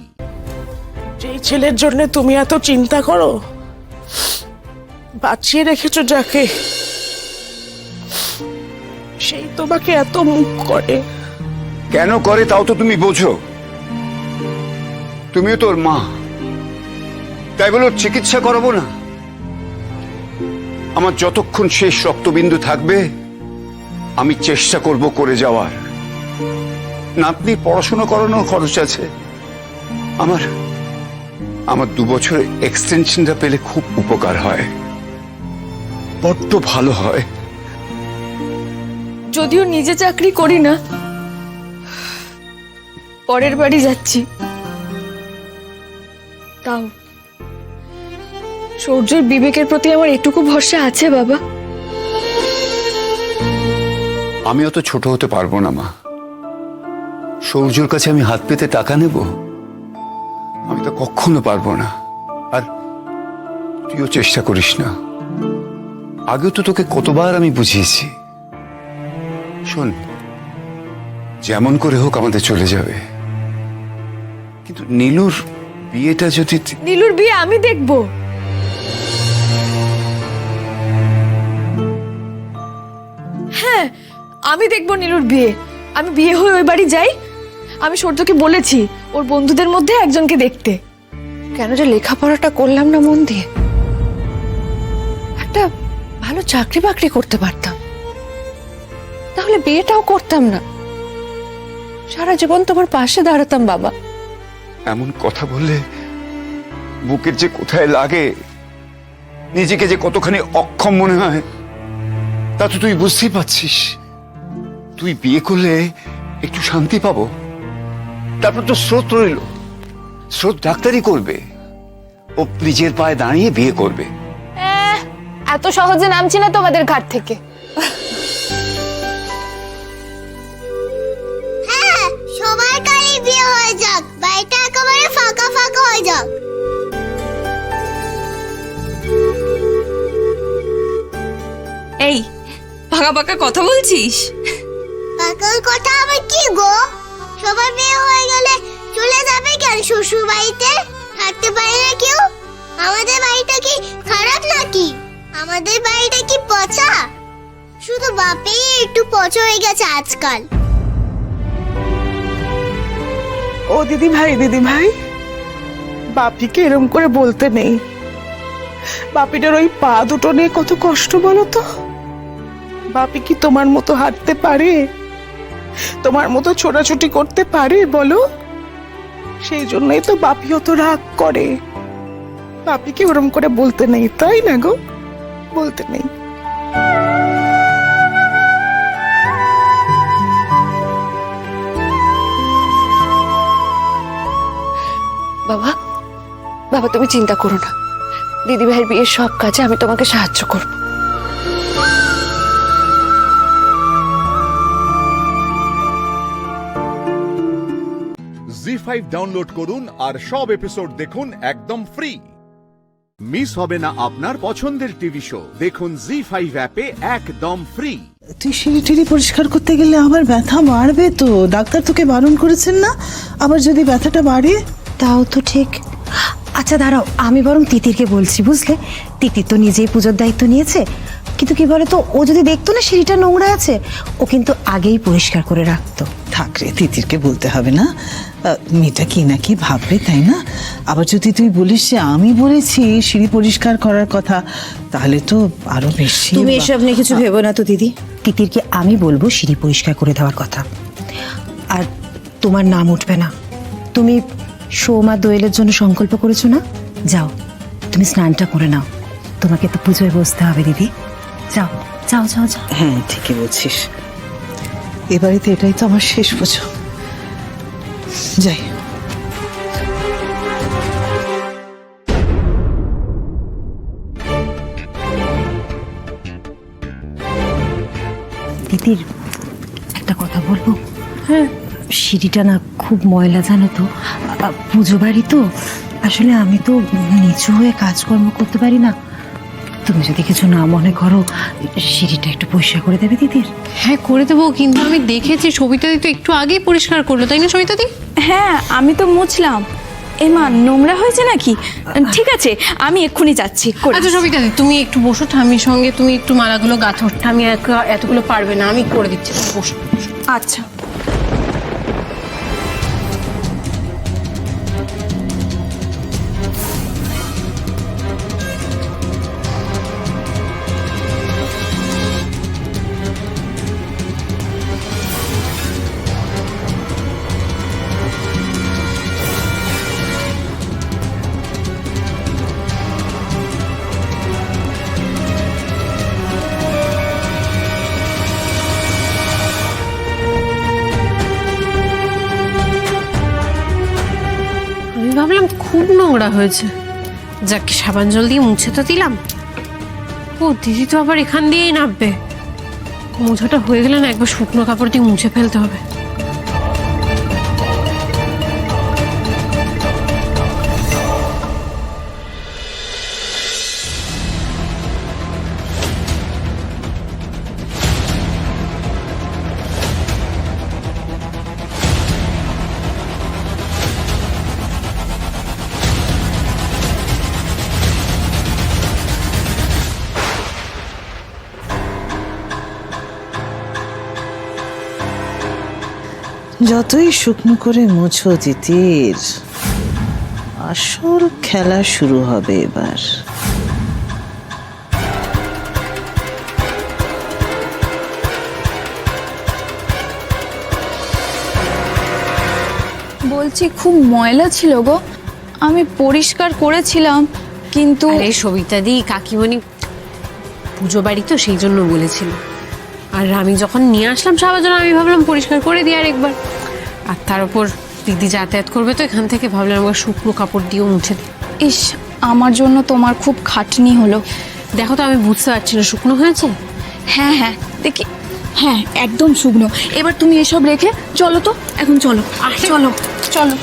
যেই ছেলের জন্য তুমি এত চিন্তা করো, বাঁচিয়ে রেখেছো যাকে, সেই তোমাকে এত মুখ করে। কেন করে তাও তো তুমি বোঝো। তুমিও তোর মা, তাই বলো চিকিৎসা করাবো না? আমার যতক্ষণ শেষ রক্তবিন্দু থাকবে আমি চেষ্টা করব করে যাওয়ার। নাতনি পড়াশোনা করানোর খরচ আছে। আমার 2 বছরের এক্সটেনশনটা পেলে খুব উপকার হয়, বড্ড ভালো হয়। যদিও নিজে চাকরি করি না, পরের বাড়ি যাচ্ছি, তাও সূর্যের বিবেকের প্রতি আমার এটুকু ভরসা আছে বাবা। আমি অত ছোট হতে পারবো না মা। সূর্যর কাছে আমি হাত পেতে টাকা নেব? আমি তো কখনো পারবো না। আর তুইও চেষ্টা করিস না। আগেও তো তোকে কতবার আমি বুঝিয়েছি। শোন, যেমন করে হোক আমাদের চলে যাবে, কিন্তু নীলুর বিয়েটা যদি নীলুর বিয়ে আমি দেখবো। হ্যাঁ, আমি দেখবো নীলুর বিয়ে। আমি বিয়ে হয়ে ওই বাড়ি যাই। আমি সূর্যকে বলেছি ওর বন্ধুদের মধ্যে একজনকে দেখতে। কেন যে লেখাপড়াটা করলাম না মন দিয়ে, একটা ভালো চাকরি বাকরি করতে পারতাম, তাহলে বিয়েটাও করতাম না, সারা জীবন তোমার পাশে দাঁড়াতাম বাবা। এমন কথা বললে বুকের যে কোথায় লাগে, নিজেকে যে কতখানি অক্ষম মনে হয়, তা তো তুই বুঝতেই পারছিস। তুই বিয়ে করলে একটু শান্তি পাবো, তারপর তো স্রোত রইল। স্রোত ডাক্তারি করবে, ও নিজের পায়ে দাঁড়িয়ে বিয়ে করবে। এত সহজে নামছি না তোমাদের ঘাট থেকে। হ্যাঁ, সবার কালই বিয়ে হয়ে যাক, বাড়িটা একেবারে ফাঁকা ফাঁকা হয়ে যাক। এই ভাগা পাকা কথা বলছিস? কাকার কথা আবার কি গো? সবার বিয়ে হয়ে গেলে চলে যাবে কেন শ্বশুর বাড়িতে? থাকতে পারে না কেউ? আমাদের বাড়িটা কি খারাপ নাকি? আমাদের বাড়িটা কি পচা? শুধু বাপেই একটু পচা হয়ে গেছে আজকাল। ও দিদি ভাই, বাপিকে এরম করে বলতে নেই। বাপিটার ওই পা দুটো নিয়ে কত কষ্ট বলো তো। বাপি কি তোমার মতো হাঁটতে পারে? তোমার মতো ছোটাছুটি করতে পারে বলো? সেই জন্যই তো বাপি অত রাগ করে। বাপিকে ওরম করে বলতে নেই, তাই না গো? বলতে নেই। বাবা, বাবা তুমি চিন্তা করো না, দিদি ভাইয়ের বিয়ের সব কাজে আমি তোমাকে সাহায্য করব। জি5 ডাউনলোড করুন আর সব এপিসোড দেখুন একদম ফ্রি। মিস হবে না আপনার পছন্দের টিভি শো, দেখুন জি5 অ্যাপে একদম ফ্রি। তুই সিঁড়ি পরিষ্কার করতে গেলে আবার ব্যথা বাড়বে তো। ডাক্তার তোকে বারণ করেছেন না? আবার যদি ব্যথাটা বাড়ে? তাও তো ঠিক। আচ্ছা দাঁড়াও, আমি বরং তিতিরকে বলছি, বুঝলে? তিতির তো নিজেই পুজোর দায়িত্ব নিয়েছে, কিন্তু কি বলতো, ও যদি দেখতো না সিঁড়িটা নোংরা আছে, ও কিন্তু আগেই পরিষ্কার করে রাখতো। থাক রে, তিতিরকে বলতে হবে না। মেয়েটা কি না কি ভাববে, তাই না? আবার যদি তুই বলিস যে আমি বলেছি সিঁড়ি পরিষ্কার করার কথা, তাহলে তো আরো বেশি। তুমি এসব নিয়ে কিছু ভেবো না তো দিদি। তিতিরকে আমি বলবো সিঁড়ি পরিষ্কার করে দেওয়ার কথা, আর তোমার নাম উঠবে না। তুমি সোমা দোয়েলের জন্য সংকল্প করেছো না? যাও, তুমি স্নানটা করে নাও, তোমাকে তো পুজোয় বসতে হবে দিদি। যাও যাও যাও যাও। হ্যাঁ, ঠিকই বলছিস। এবারে তো এটাই তো আমার শেষ পুজো। যাই। তিতির, একটা কথা বলবো? হ্যাঁ। সিঁড়িটা না খুব ময়লা, জানো তো। পুজো বাড়ি তো, আসলে আমি তো নিচু হয়ে কাজকর্ম করতে পারি না। তুমি যদি কিছু না মনে করো, সিঁড়িটা একটু পরিষ্কার করে দেবে দিদির? হ্যাঁ করে দেবো, কিন্তু আমি দেখেছি সবিতাদি তো একটু আগেই পরিষ্কার করলো, তাই না সবিতাদি? হ্যাঁ, আমি তো মুছলাম। এমা, নোংরা হয়েছে নাকি? ঠিক আছে, আমি এক্ষুনি যাচ্ছি। আচ্ছা সবিতাদি, তুমি একটু বসো, ঠাম্মির সঙ্গে তুমি একটু মালাগুলো গাঁথো। ঠাম্মি এতগুলো পারবে না, আমি করে দিচ্ছি, বসো। আচ্ছা। ভাবলাম খুব নোংরা হয়েছে, যাকে সাবান জল দিয়ে মুছে তো দিলাম। ও দিদি তো আবার এখান দিয়েই নামবে। মোছাটা হয়ে গেলে না একবার শুকনো কাপড় দিয়ে মুছে ফেলতে হবে। যতই শুকনো করে মুছো তিতির, আসল খেলা শুরু হবে এবার। বলছি খুব ময়লা ছিল গো, আমি পরিষ্কার করেছিলাম কিন্তু আরে সবিতা দি, কাকিমণি পুজো বাড়ি তো সেই জন্য বলেছিল, আর আমি যখন নিয়ে আসলাম সবার জন্য আমি ভাবলাম পরিষ্কার করে দিই আর একবার। আর তার উপর দিদি যাতায়াত করবে তো এখান থেকে, ভাবলাম একবার শুকনো কাপড় দিয়েও মুছে দিই। ইস, আমার জন্য তোমার খুব খাটনি হলো। দেখো তো আমি বুঝতে পারছি না, শুকনো হয়েছে? হ্যাঁ হ্যাঁ দেখি, হ্যাঁ একদম শুকনো। এবার তুমি এসব রেখে চলো তো, এখন চলো চলো চলো।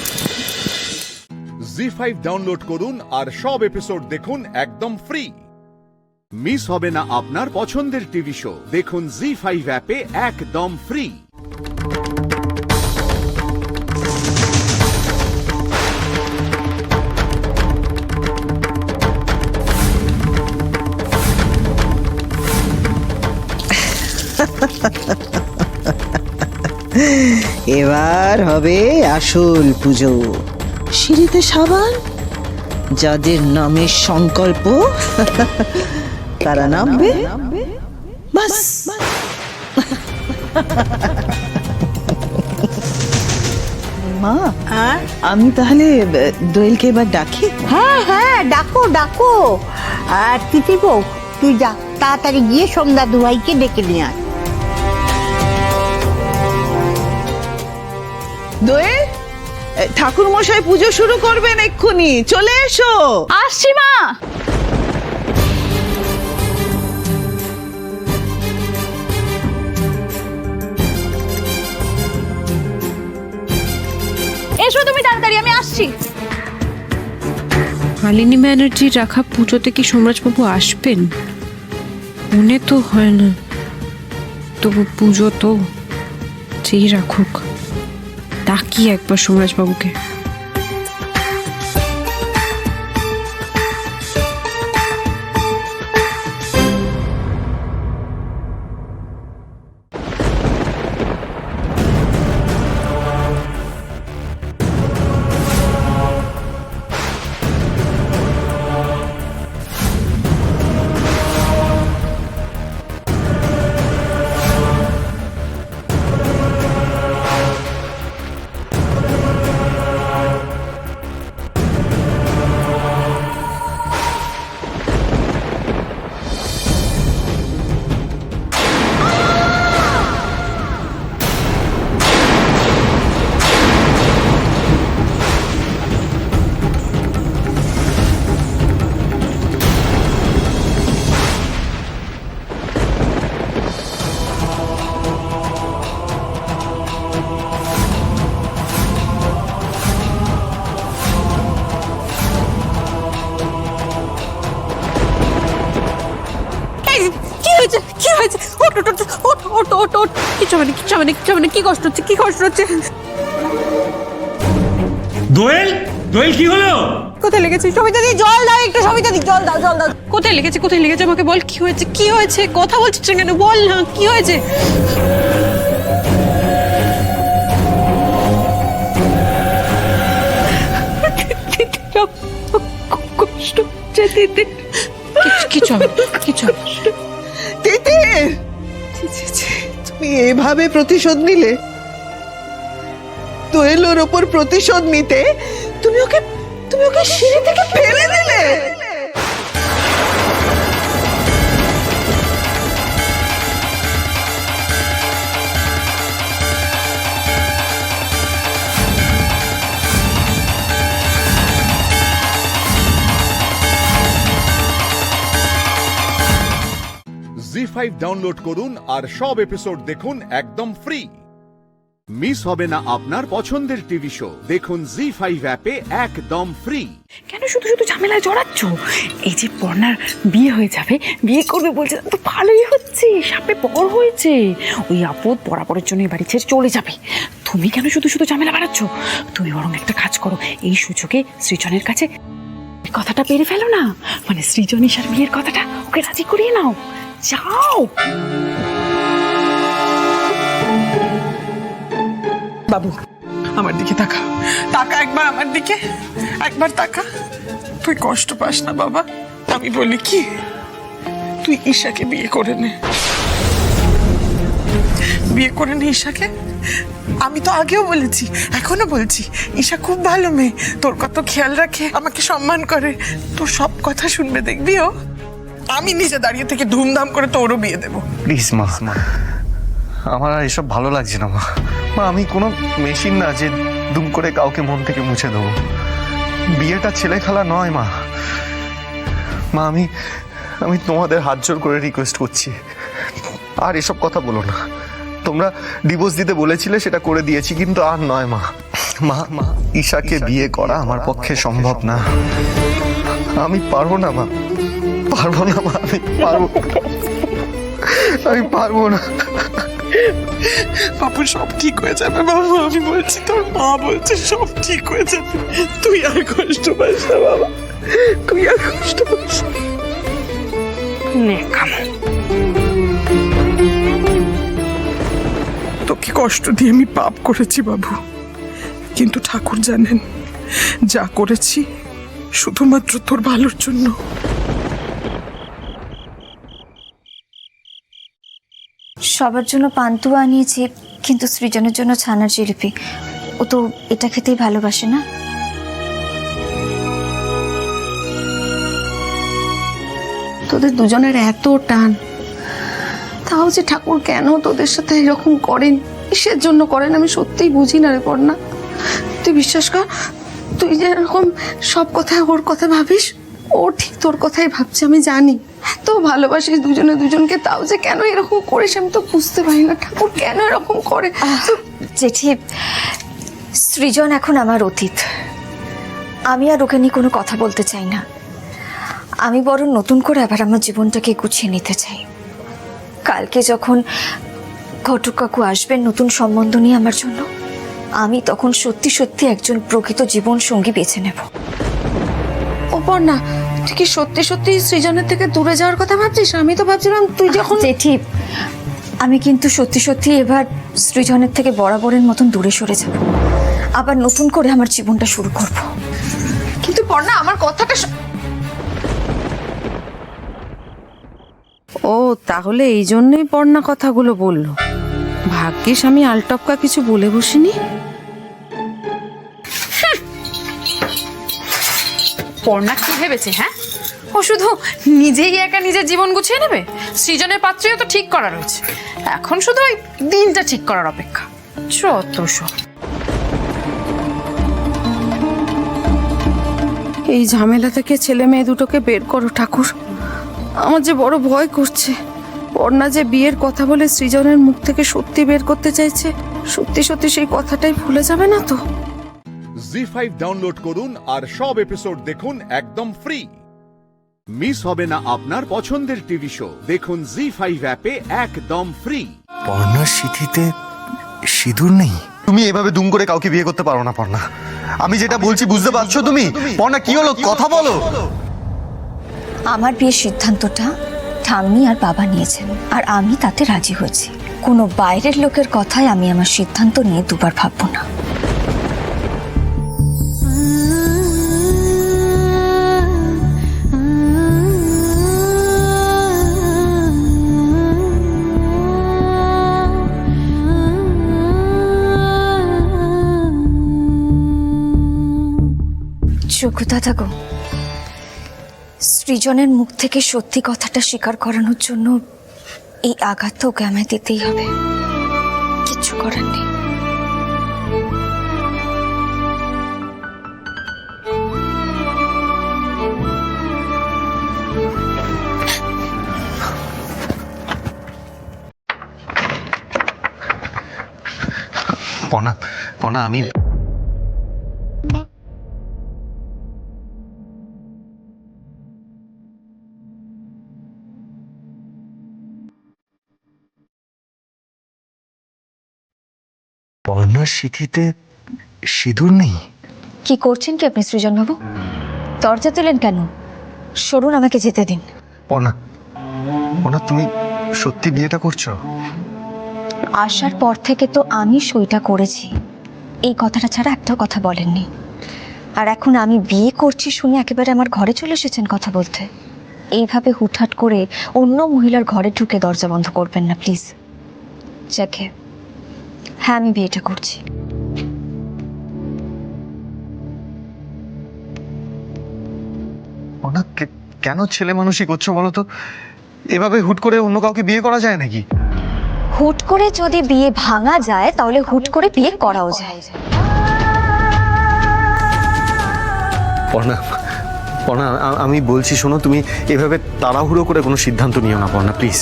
জি5 ডাউনলোড করুন আর সব এপিসোড দেখুন একদম ফ্রি। মিস হবে না আপনার পছন্দের টিভি শো, দেখুন জি5 অ্যাপে একদম ফ্রি। এবার হবে আসল পুজো। সিঁড়িতে সাবান, যাদের নামে সংকল্প তারা নামবে, বাস। মা, আমি তাহলে দোয়েলকে এবার ডাকি? হ্যাঁ হ্যাঁ, ডাকো ডাকো। আর তিথি বউ, তুই যা তাড়াতাড়ি গিয়ে সন্ধ্যা দুয়াইকে ডেকে নিয়ে আয়। দোয়েল, ঠাকুর মশাই পুজো শুরু করবেন এক্ষুনি, চলে এসো। আসছি মা। এসো তুমি তাড়াতাড়ি, আমি আসছি। মালিনী ব্যানার্জির রাখা পুজোতে কি সোমরাজবাবু আসবেন? মনে তো হয় না, তবু পুজো তো যেই রাখুক, ডাকি একবার সোমরাজবাবুকে। কি হয়েছে? ওঠ ওঠ ওঠ ওঠ ওঠ ওঠ। কিছু হবে না, কিছু হবে না, কিছু হবে না। কি কষ্ট হচ্ছে, কি কষ্ট হচ্ছে? দোয়েল, দোয়েল কি হলো? কোথায় লেগেছে? সবিতা দি জল দাও একটু, সবিতা দি জল দাও, জল দাও। কোথায় লেগেছে, কোথায় লেগেছে? আমাকে বল কি হয়েছে, কি হয়েছে? কথা বলছিস না কেন? বল না কি হয়েছে। কষ্ট হচ্ছে দিদি। কিছু হবে, কিছু হবে। তিতির, তুমি এভাবে প্রতিশোধ নিলে? দোয়েলের ওপর প্রতিশোধ নিতে তুমি ওকে সিঁড়ি থেকে ফেলে দিলে? জি5 ডাউনলোড করুন আর সব এপিসোড দেখুন একদম ফ্রি। মিস হবে না আপনার পছন্দের টিভি শো, দেখুন জি5 অ্যাপে একদম ফ্রি। কেন শুধু শুধু ঝামেলায় জড়াচ্ছ? এই যে পর্ণার বিয়ে হয়ে যাবে, বিয়ে করবে বলছে, তো ভালোই হচ্ছে, সামনে বড় হয়েছে, ওই আপদ বরাবরের জন্য বাড়ি ছেড়ে চলে যাবে। তুমি কেন শুধু শুধু ঝামেলা বাড়াচ্ছ? তুমি বরং একটা কাজ করো, এই সুযোগে সৃজনের কাছে কথাটা পেরে ফেলো না, মানে সৃজন ঈশার বিয়ের কথাটা ওকে রাজি করিয়ে নাও, যাও। বাবু আমার দিকে তাকা, তাকা একবার আমার দিকে, একবার তাকা। তুই কষ্ট পাস না বাবা, আমি বলি কি, তুই ঈশাকে বিয়ে করে নে, বিয়ে করে নে ঈশাকে। আমি তো আগেও বলেছি, এখনো বলছি, ঈশা খুব ভালো মেয়ে, তোর কত খেয়াল রাখে, আমাকে সম্মান করে, তোর সব কথা শুনবে, দেখবি ও। আমি নিজে দাঁড়িয়ে থেকে ধুমধাম করে তোরও বিয়ে দেবো। প্লিজ মা, আমার আর এসব ভালো লাগছে না মা। মা আমি কোনো মেশিন না যে দুম করে কাউকে মন থেকে মুছে দেবো। বিয়েটা ছেলে খেলা নয় মা। মা আমি তোমাদের হাত জোর করে রিকোয়েস্ট করছি, আর এসব কথা বলো না। তোমরা ডিভোর্স দিতে বলেছিলে, সেটা করে দিয়েছি, কিন্তু আর নয় মা। মা ঈশাকে বিয়ে করা আমার পক্ষে সম্ভব না। আমি পারবো না মা, পারবো না মা, আমি পারবো না। বাবু সব ঠিক হয়ে যাবে বাবু, আমি বলছি, তোর মা বলছে সব ঠিক হয়ে যাবে। তুই আর কষ্ট পাস না বাবা, তুই আর কষ্ট পাস না। তোকে কষ্ট দিয়ে আমি পাপ করেছি বাবু, কিন্তু ঠাকুর জানেন যা করেছি শুধুমাত্র তোর ভালোর জন্য। সবার জন্য পান্তুয়া আনিয়েছি, কিন্তু সৃজনের জন্য ছানার জিলিপি। ও তো এটা খেতেই ভালোবাসে না। তোদের দুজনের এত টান, তাও যে ঠাকুর কেন তোদের সাথে এরকম করেন, কিসের জন্য করেন আমি সত্যিই বুঝি না রে পর্ণা। তুই বিশ্বাস কর, তুই যেরকম সব কথায় ওর কথা ভাবিস, ও ঠিক তোর কথাই ভাবছে, আমি জানি। এত ভালোবাসিস দুজনে দুজনকে, তাও যে কেন এরকম করিস আমি তো বুঝতে পারি না, ঠাকুর কেন এরকম করে। জেঠি, সৃজন এখন আমার অতীত, আমি আর ওকে নিয়ে কোনো কথা বলতে চাই না। আমি বরং নতুন করে আবার আমার জীবনটাকে গুছিয়ে নিতে চাই। কালকে যখন ঘটক কাকু আসবেন নতুন সম্বন্ধ নিয়ে আমার জন্য, আমি তখন সত্যি সত্যি একজন প্রকৃত জীবন সঙ্গী বেছে নেব। ও পর্ণা, তুই কি সত্যি সত্যি সৃজনের থেকে দূরে যাওয়ার কথা ভাবছিস? আমি তো ভাবছিলাম তুই যখন। জেঠি, আমি কিন্তু সত্যি সত্যি এবার সৃজনের থেকে বরাবরের মতন দূরে সরে যাব, আবার নতুন করে আমার জীবনটা শুরু করব। কিন্তু পর্ণা আমার কথাটা। ও তাহলে এই জন্যই পর্ণা কথাগুলো বললো। ভাগ্যিস আমি আলটপকা কিছু বলে বসিনি। পর্ণা কি ভেবেছে? হ্যাঁ, ও শুধু নিজেই একা নিজের জীবন গুছিয়ে নেবে? সৃজনের পাত্রেও তো ঠিক করা রয়েছে, এখন শুধু ওই দিনটা ঠিক করার অপেক্ষা। যত সব। এই ঝামেলা থেকে ছেলে মেয়ে দুটোকে বের করো ঠাকুর, আমার যে বড় ভয় করছে। পর্ণা যে বিয়ের কথা বলে সৃজনের মুখ থেকে সত্যি বের করতে চাইছে, সত্যি সত্যি সেই কথাটাই ভুলে যাবে না তো? জি5 ডাউনলোড করুন আর সব এপিসোড দেখুন একদম ফ্রি। মিস হবে না আপনার পছন্দের টিভি শো, দেখুন জি5 অ্যাপে একদম ফ্রি। পর্ণার সিঁথিতে সিঁদুর নেই? তুমি এভাবে দুম করে কাউকে বিয়ে করতে পারো না পর্ণা। আমি যেটা বলছি বুঝতে পারছো তুমি? পর্ণা কি হলো, কথা বলো। আমার বিয়ের সিদ্ধান্তটা ঠাম্মি আর বাবা নিয়েছেন, আর আমি তাতে রাজি হয়েছি। কোনো বাইরের লোকের কথায় আমি আমার সিদ্ধান্ত নিয়ে দুবার ভাববো না। যোগ্যতা গো, সৃজনের মুখ থেকে সত্যি কথাটা স্বীকার করানোর জন্য এই আঘাত তো ওকে আমায় দিতেই হবে, কিচ্ছু করার নেই। পর্ণা আমি পর্ণার সিঁথিতে সিঁদুর নেই? কি করছেন কি আপনি সৃজন বাবু? দরজা তোলেন কেন? সরুন, আমাকে যেতে দিন। পর্ণা তুমি সত্যি বিয়েটা করছো? আসার পর থেকে তো আমি সইটা করেছি, এই কথাটা ছাড়া একটাও কথা বলেননি। আর এখন আমি বিয়ে করছি শুনে একেবারে আমার ঘরে চলে এসেছেন কথা বলতে। এইভাবে হুটহাট করে অন্য মহিলার ঘরে ঢুকে দরজা বন্ধ করবেন না প্লিজ। যাকে হ্যাঁ, আমি বিয়েটা করছি। কেন ছেলে মানুষই করছো বলো তো? এভাবে হুট করে অন্য কাউকে বিয়ে করা যায় নাকি? হুট করে যদি বিয়ে ভাঙা যায় তাহলে হুট করে বিয়ে করাও যায়। পর্ণা, পর্ণা, আমি বলছি শোনো, তুমি এভাবে তাড়াহুড়ো করে কোনো সিদ্ধান্ত নিও না পর্ণা, প্লিজ।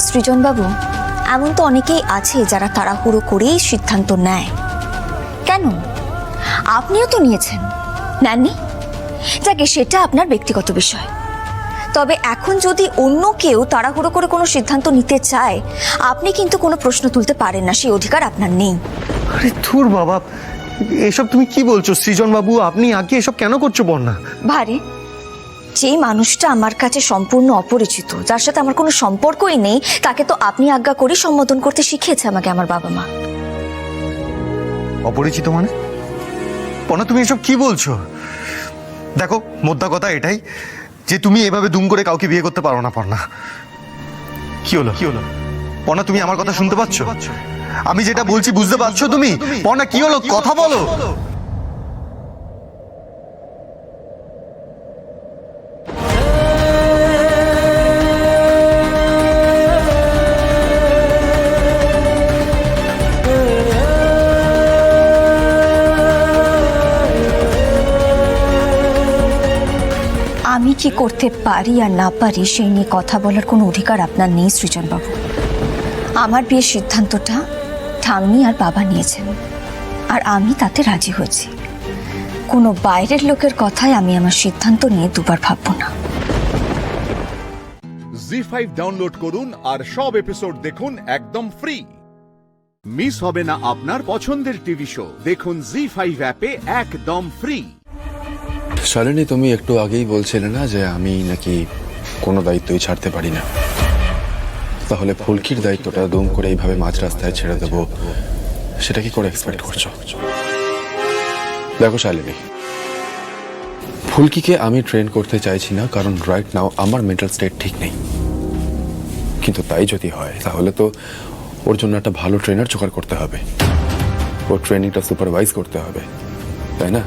সৃজন বাবু, এমন তো অনেকেই আছে যারা তাড়াহুড়ো করেই সিদ্ধান্ত নেয়। কেন? আপনিও তো নিয়েছেন, নেননি? যাকে সেটা আপনার ব্যক্তিগত বিষয়। তবে এখন যদি অন্য কেউ তাড়াহুড়ো করে কোনো সিদ্ধান্ত নিতে চায়, আপনি কিন্তু কোনো প্রশ্ন তুলতে পারেন না, সেই অধিকার আপনার নেই। আরে ধুর বাবা, এসব তুমি কি বলছো? সৃজন বাবু, আপনি আগে এসব কেন করছো পর্ণা? ভারে, যেই মানুষটা আমার কাছে সম্পূর্ণ অপরিচিত, যার সাথে আমার কোনো সম্পর্কই নেই, তাকে তো আপনি আজ্ঞা করে সম্বোধন করতে শিখিয়েছে আমাকে আমার বাবা মা। অপরিচিত মানে? পর্ণা, তুমি এসব কি বলছো? দেখো, মোদ্দা কথা এটাই যে তুমি এভাবে দুম করে কাউকে বিয়ে করতে পারো না পর্ণা। কি হলো? পর্ণা, তুমি আমার কথা শুনতে পাচ্ছ? আমি যেটা বলছি বুঝতে পারছো তুমি? পর্ণা, কি হলো? কথা বলো। আমি কি করতে পারি আর না পারি সেই নিয়ে কথা বলার কোনো অধিকার আপনার নেই সৃজন বাবু। আমার বিয়ের সিদ্ধান্তটা ঠাম্মি আর বাবা নিয়েছেন, আর আমি তাতে রাজি হয়েছি। কোনো বাইরের লোকের কথায় আমি আমার সিদ্ধান্ত নিয়ে দুবার ভাববো না। জি5 ডাউনলোড করুন আর সব এপিসোড দেখুন একদম ফ্রি। মিস হবে না আপনার পছন্দের টিভি শো, দেখুন জি5 অ্যাপে একদম ফ্রি। শালিনী, তুমি একটু আগেই বলছিলে না যে আমি নাকি কোনো দায়িত্বই ছাড়তে পারি না? তাহলে ফুলকির দায়িত্বটা দুম করে এইভাবে মাঝ রাস্তায় ছেড়ে দেবো, সেটা কি করে এক্সপেক্ট করছো? দেখো শালিনী, ফুলকিকে আমি ট্রেন করতে চাইছি না, কারণ রাইট নাও আমার মেন্টাল স্টেট ঠিক নেই। কিন্তু তাই যদি হয় তাহলে তো ওর জন্য একটা ভালো ট্রেনার জোগাড় করতে হবে, ওর ট্রেনিংটা সুপারভাইজ করতে হবে, তাই না?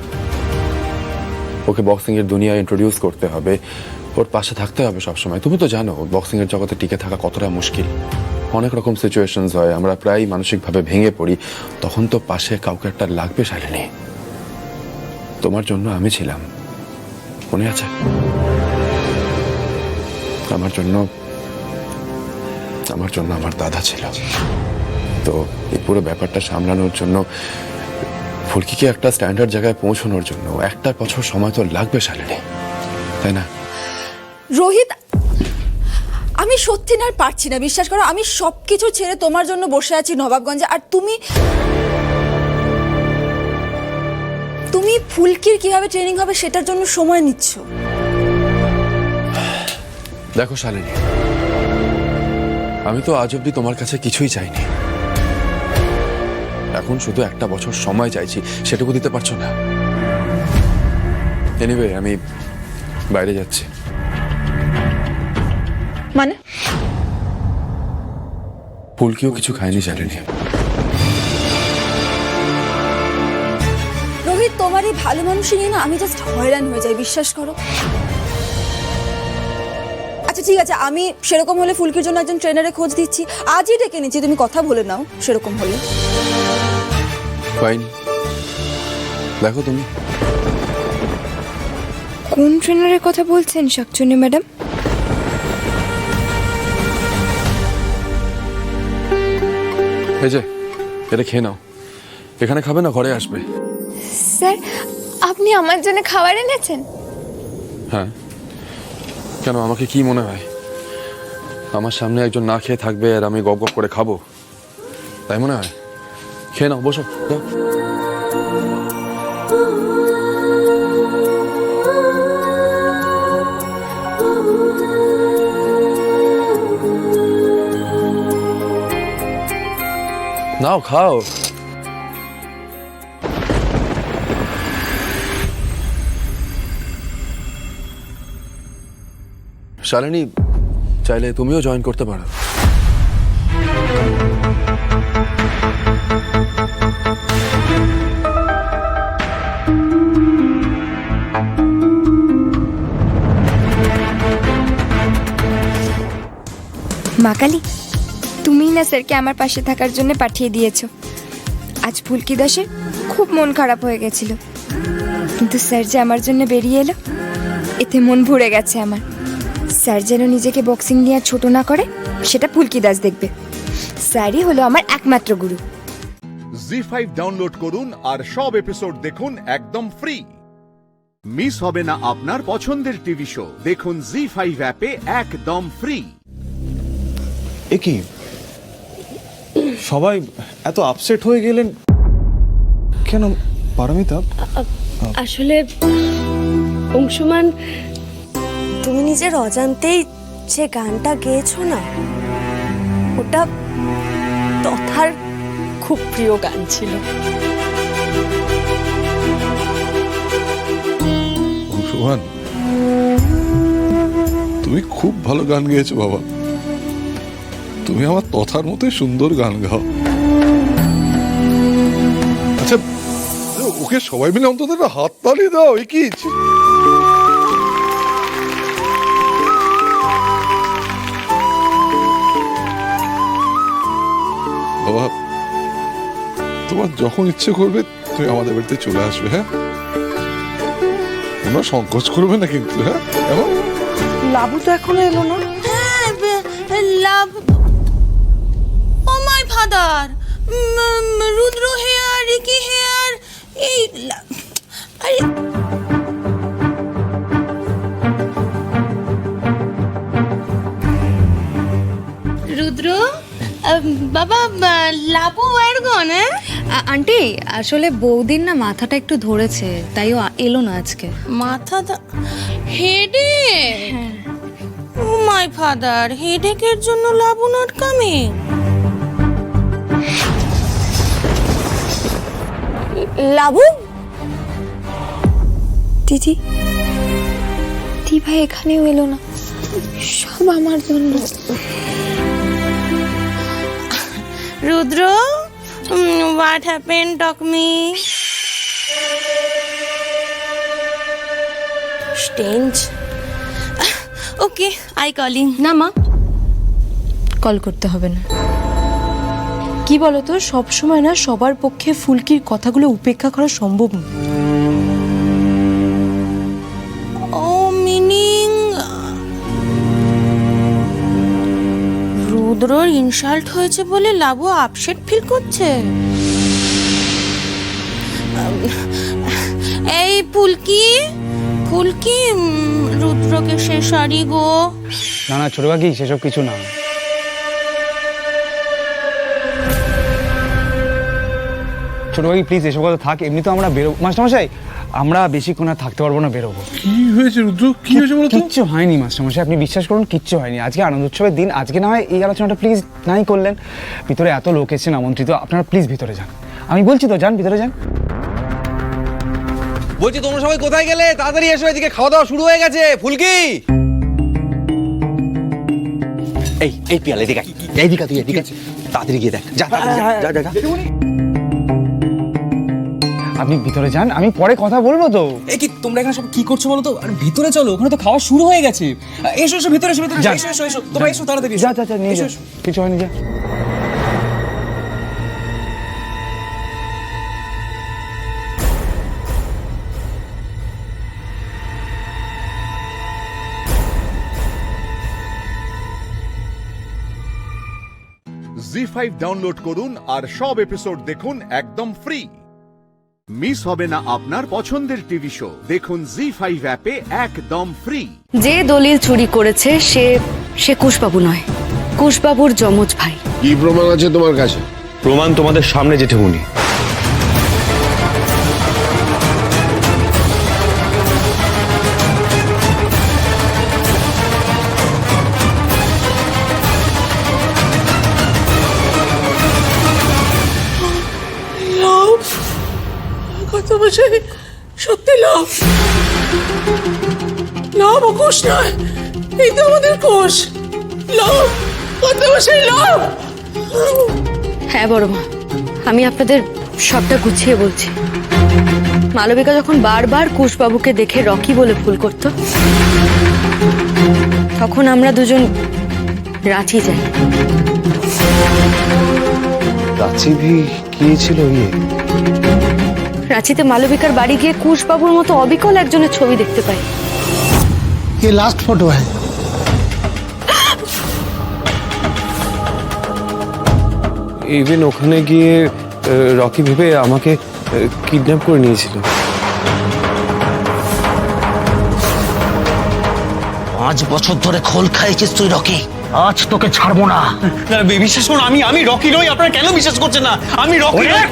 ওকে বক্সিং এর দুনিয়ায় ইন্ট্রোডিউস করতে হবে, ওর পাশে থাকতে হবে সবসময়। তুমি তো জানো বক্সিং এর জগতে টিকে থাকা কতটা মুশকিল। অনেক রকম সিচুয়েশনস হয়, আমরা প্রায় মানসিকভাবে ভেঙে পড়ি, তখন তো পাশে কাউকে একটা লাগবে শালিনী। তোমার জন্য আমি ছিলাম, মনে আছে? আমার জন্য আমার দাদা ছিল। তো এই পুরো ব্যাপারটা সামলানোর জন্য, ফুলকিকে একটা স্ট্যান্ডার্ড জায়গায় পৌঁছানোর জন্য 1 বছর সময় তো লাগবে শালিনী, তাই না? রোহিত, আমি সত্যি না আর পারছি না, বিশ্বাস করো। আমি সবকিছু ছেড়ে তোমার জন্য বসে আছি নবাবগঞ্জে, আর তুমি ফুলকির কিভাবে ট্রেনিং হবে সেটার জন্য সময় নিচ্ছ। দেখো শালিনী, আমি তো আজ অব্দি তোমার কাছে কিছুই চাইনি, এখন শুধু 1 বছর সময় চাইছি, সেটুকু দিতে পারছো না। এনিওয়ে, আমি বাইরে যাচ্ছি। মানে? ফুলকিও কিছু খায়নি শালিনী। রোহিত, তোমার এই ভালো মানুষই নিয়ে না আমি জাস্ট হয়রান হয়ে যাই, বিশ্বাস করো। আচ্ছা ঠিক আছে, আমি সেরকম হলে ফুলকির জন্য একজন ট্রেনারের খোঁজ দিচ্ছি, আজই ডেকে নিচ্ছি, তুমি কথা বলে নাও সেরকম হলে। ফাইন, দেখো তুমি। কোন ট্রেনারের কথা বলছেন শাকচুন্নি ম্যাডাম? এই যে, এটা খেয়ে নাও। এখানে খাবে না, ঘরে আসবে। স্যার, আপনি আমার জন্য খাবার এনেছেন? হ্যাঁ, কেন? আমাকে কি মনে হয় আমার সামনে একজন না খেয়ে থাকবে আর আমি গপ গপ করে খাবো, তাই মনে হয়? খেয়ে নাও, বসো, যাও। নাও, খাও। শালিনী, চাইলে তুমিও জয়েন করতে পারো। মা কালী, তুমিই না স্যারকে আমার পাশে থাকার জন্য পাঠিয়ে দিয়েছো। আজ ফুলকি দাসের খুব মন খারাপ হয়ে গেছিল, কিন্তু স্যার যে আমার জন্য বেরিয়ে এলো, এতে মন ভরে গেছে আমার। স্যার যেন নিজেকে বক্সিং নিয়ে আর ছোট না করে, সেটা ফুলকি দাস দেখবে। স্যারই হলো আমার একমাত্র গুরু। জি5 ডাউনলোড করুন আর সব এপিসোড দেখুন একদম ফ্রি। মিস হবে না আপনার পছন্দের টিভি শো। দেখুন জি5 অ্যাপে একদম ফ্রি। এ কি সবাই এত আপসেট হয়ে গেলেন কেন পারমিতা? আসলে অংশুমান, তুমি নিজের অজান্তেই যে গানটা গেয়েছো না, ওটা তথার খুব প্রিয় গান ছিল। অংশুমান, তুমি খুব ভালো গান গেয়েছো বাবা। তুমি আমার তথার মতোই সুন্দর গান গাও। আচ্ছা, ওকে সবাই মিলে অন্তত একটা হাত তালি দাও। এ কি বাবা, তোমার যখন ইচ্ছে করবে তুমি আমাদের বাড়িতে চলে আসবে। হ্যাঁ, তোমরা সংকোচ করবে না কিন্তু। হ্যাঁ, এখন লাবু তো এখনো এলো না। Love, oh my father, Rudra here, Ricky here, এই আরে রুদ্র, বাবা লাবু আর গন। আন্টি, আসলে বৌদির না মাথাটা একটু ধরেছে, তাই ও এলো না আজকে। মাথা হেডে, ও মাই ফাদার, হেডেকের জন্য লাবু নট কামিং। লাবু দিদি, দি ভাই এখানেও এলো না, সব আমার জন্য। রুদ্র, what happened? Talk me. Strange. Okay, I calling. না মা, কল করতে হবে না। কি বলতো, সবসময় না সবার পক্ষে ফুলকির কথাগুলো উপেক্ষা করা সম্ভব না। Oh, meaning রুদ্রর ইনসাল্ট হয়েছে বলে লাবু আপসেট ফিল করছে। এই ফুলকি, ফুলকি, রুদ্রকে সে শাড়ি গো। না না ছোট কাকি, সেসব কিছু না। ছোট কাকি প্লিজ, এসব কথা থাক। এমনি তো আমরা বেরোবো মাস্টারমশাই, আমরা বেশিক্ষণ আর থাকতে পারবো না, বেরোবো। কি হয়েছে রুদ্র? কি হয়েছে বলো তো? কিচ্ছু হয়নি মাস্টারমশাই, আপনি বিশ্বাস করুন, কিচ্ছু হয়নি। আজকে আনন্দ উৎসবের দিন, আজকে না হয় এই আলোচনাটা প্লিজ নাই করলেন। ভিতরে এত লোক এসেছেন আমন্ত্রিত, আপনারা প্লিজ ভিতরে যান। আমি বলছি তো, যান ভিতরে যান। বলছি তোমরা সবাই কোথায় গেলে? তাড়াতাড়ি এসো, এদিকে খাওয়া দাওয়া শুরু হয়ে গেছে। ফুলকি, এই পিয়াল এদিকে, এইদিকে তুই এদিকে তাড়াতাড়ি গিয়ে দেখ। যা যা যা। আপনি ভিতরে যান, আমি পরে কথা বলবো তো। এই কি তোমরা এখানে সব কি করছো বলো তো? আর ভিতরে চলো, ওখানে তো খাওয়া শুরু হয়ে গেছে। এসো এসো, ভিতরে এসো, ভিতরে এসো, এসো এসো, তোমরা এসো তাড়াতাড়ি। যা যা যা, নিয়ে যা, কিছু হয়নি, যা। জি5 ডাউনলোড করুন আর সব এপিসোড দেখুন একদম ফ্রি। মিস হবে না আপনার পছন্দের টিভি শো। দেখুন জি5 অ্যাপে একদম ফ্রি। যে দলিল চুরি করেছে সে কুশবাবু নয়, কুশবাবুর যমজ ভাই। কি প্রমাণ আছে তোমার কাছে? প্রমাণ তোমাদের সামনে জেঠুমনি। কত বছর সত্যি লাভ, লাভ অকুশ নয়, এই তো আমাদের কোষ। লোভ, কত সেই লোভ। হ্যাঁ বড় মা, আমি আপনাদের সবটা গুছিয়ে বলছি। মালবিকা যখন বারবার কুশবাবুকে দেখে রকি বলে ভুল করত, তখন আমরা দুজন রাঁচি যাই। রাঁচি ভি গিয়েছিল ইয়ে? রাঁচিতে মালবিকার বাড়ি গিয়ে কুশবাবুর মতো অবিকল একজনের ছবি দেখতে পাই। ये लास्ट फोटो है। ইভেন ওখানে গিয়ে রকি ভেবে আমাকে কিডন্যাপ করে নিয়েছিল। 5 বছর ধরে খোল খাইছিস তুই রকি, আজ তোকে ছাড়বো না। বিশ্বাস করুন, আমি রকি নই। আপনারা কেন বিশ্বাস করছেন না? আমি রকি নই।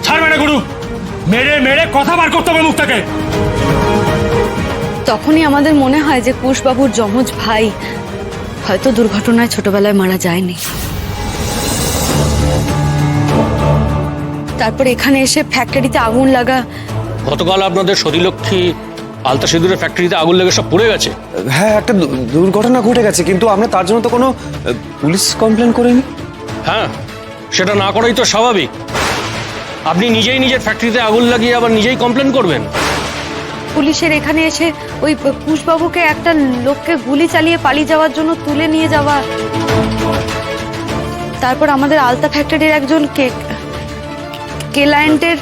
ছাড়বে না গুরু, মেরে মেরে কথা বার করতে হবে মুখ থেকে। তখনই আমাদের মনে হয় যে কুশবাবুর যমজ ভাই হয়তো দুর্ঘটনায় ছোটবেলায় মারা যায়নি। তারপর এখানে এসে ফ্যাক্টরিতে আগুন লাগা। গতকাল আপনাদের সতীলক্ষ্মী আলতা সিঁদুরের ফ্যাক্টরিতে আগুন লেগে সব পুড়ে গেছে। হ্যাঁ, একটা দুর্ঘটনা ঘটে গেছে, কিন্তু আমরা তার জন্য তো কোনো পুলিশ কমপ্লেন করিনি। হ্যাঁ, সেটা না করাই তো স্বাভাবিক। আপনি নিজেই নিজের ফ্যাক্টরিতে আগুন লাগিয়ে আবার নিজেই কমপ্লেন করবেন? পুলিশের এখানে এসে ওই কুশবাবুকে একটা লোককে গুলি চালিয়ে পালিয়ে যাওয়ার জন্য তুলে নিয়ে যাওয়া, তারপর আমাদের আলতা ফ্যাক্টরির একজন ক্লায়েন্টের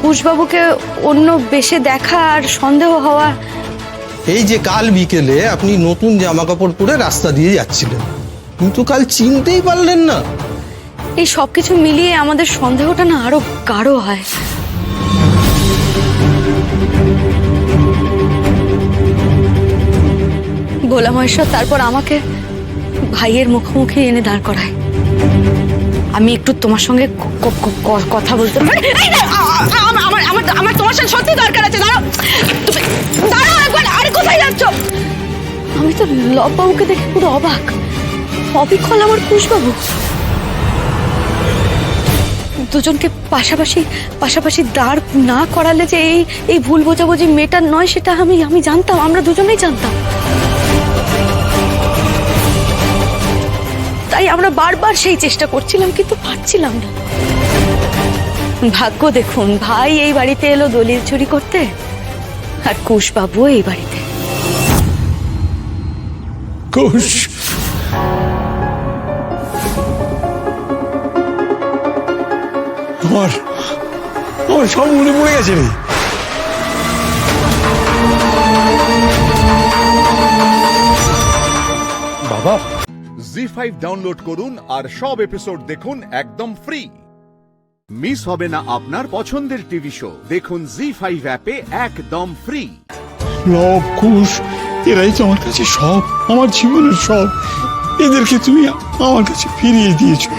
কুশবাবুকে অন্য বেশে দেখা আর সন্দেহ হওয়া। এই যে কাল বিকেলে আপনি নতুন জামা কাপড় পরে রাস্তা দিয়ে যাচ্ছিলেন, কিন্তু কাল চিনতেই পারলেন না। এই সবকিছু মিলিয়ে আমাদের সন্দেহটা না আরো গাঢ় হয়। ভোলা মহেশ্বর তারপর আমাকে ভাইয়ের মুখোমুখি এনে দাঁড় করায়। আমি একটু তোমার সঙ্গে কথা বলতে পারি? আমার তোমার সঙ্গে সত্যি দরকার আছে। দাঁড়াও একবার। আরে কোথায় যাচ্ছ? আমি তো লববাবুকে দেখে পুরো অবাক, অবিকল আমার কুশবাবু। দুজনকে পাশাপাশি দাঁড় না করালে যে এই ভুল বোঝাবুঝি মেটার নয়, সেটা আমি জানতাম। আমরা দুজনেই জানতাম। তাই আমরা বারবার সেই চেষ্টা করছিলাম, কিন্তু পারছিলাম না। ভাগ্য দেখুন, ভাই এই বাড়িতে এলো দলিল চুরি করতে, আর কুশবাবু এই বাড়িতে। কুশ, আমার সব মনে পড়ে গেছে রে। বাবা, জি5 ডাউনলোড করুন আর সব এপিসোড দেখুন একদম ফ্রি। মিস হবে না আপনার পছন্দের টিভি শো। দেখুন জি5 অ্যাপে একদম ফ্রি। লব, কুশ, এরাই তো আমার কাছে সব, আমার জীবনের সব। এদেরকে তুমি আমার কাছে ফিরিয়ে দিয়েছো।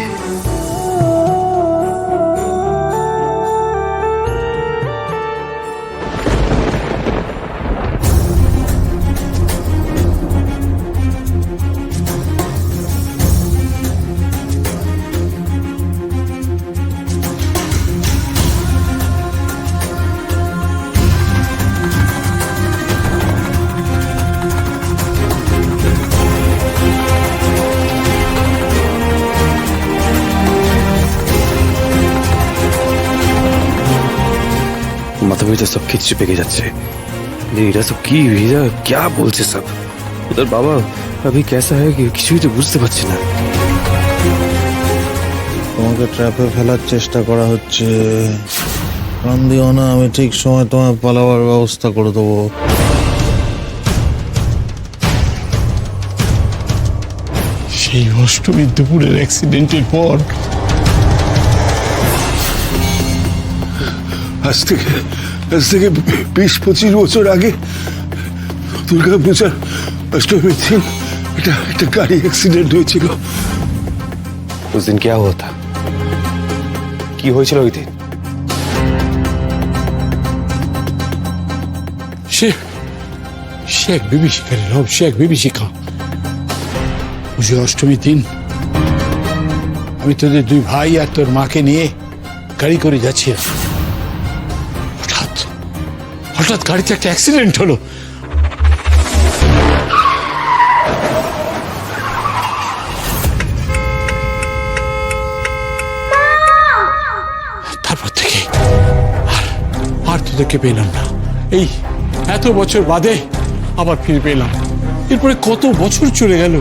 माथा में तो सब खिंच पेके जाচ্ছে এরা সব কি এরা क्या बोलছে सब उधर बाबा अभी कैसा है कि কিছুই তো বুঝতে পারছি না। তোমাকে ট্র্যাপে ফেলার চেষ্টা করা হচ্ছে। কান দিও না, আমি ঠিক সময় তোমার পালাবার ব্যবস্থা করে দেবো। সেই অষ্টমীর দুপুরের অ্যাক্সিডেন্টের পর আজ থেকে 20-25 বছর আগে দুর্গা পূজার অষ্টমীর দিন একটা গাড়ি অ্যাক্সিডেন্ট হয়েছিল। उस दिन क्या हुआ था? কি হয়েছিল ওই দিন? সে এক বিভীষিকারী লব, সে এক বিভীষিকা। বুঝি অষ্টমীর দিন আমি তোদের দুই ভাই আর তোর মাকে নিয়ে গাড়ি করে যাচ্ছিলাম। হঠাৎ গাড়িতে একটা অ্যাক্সিডেন্ট হলো। ওদেরকে পেলাম না। এই এত বছর বাদে আবার ফিরে পেলাম। এরপরে কত বছর চলে গেল।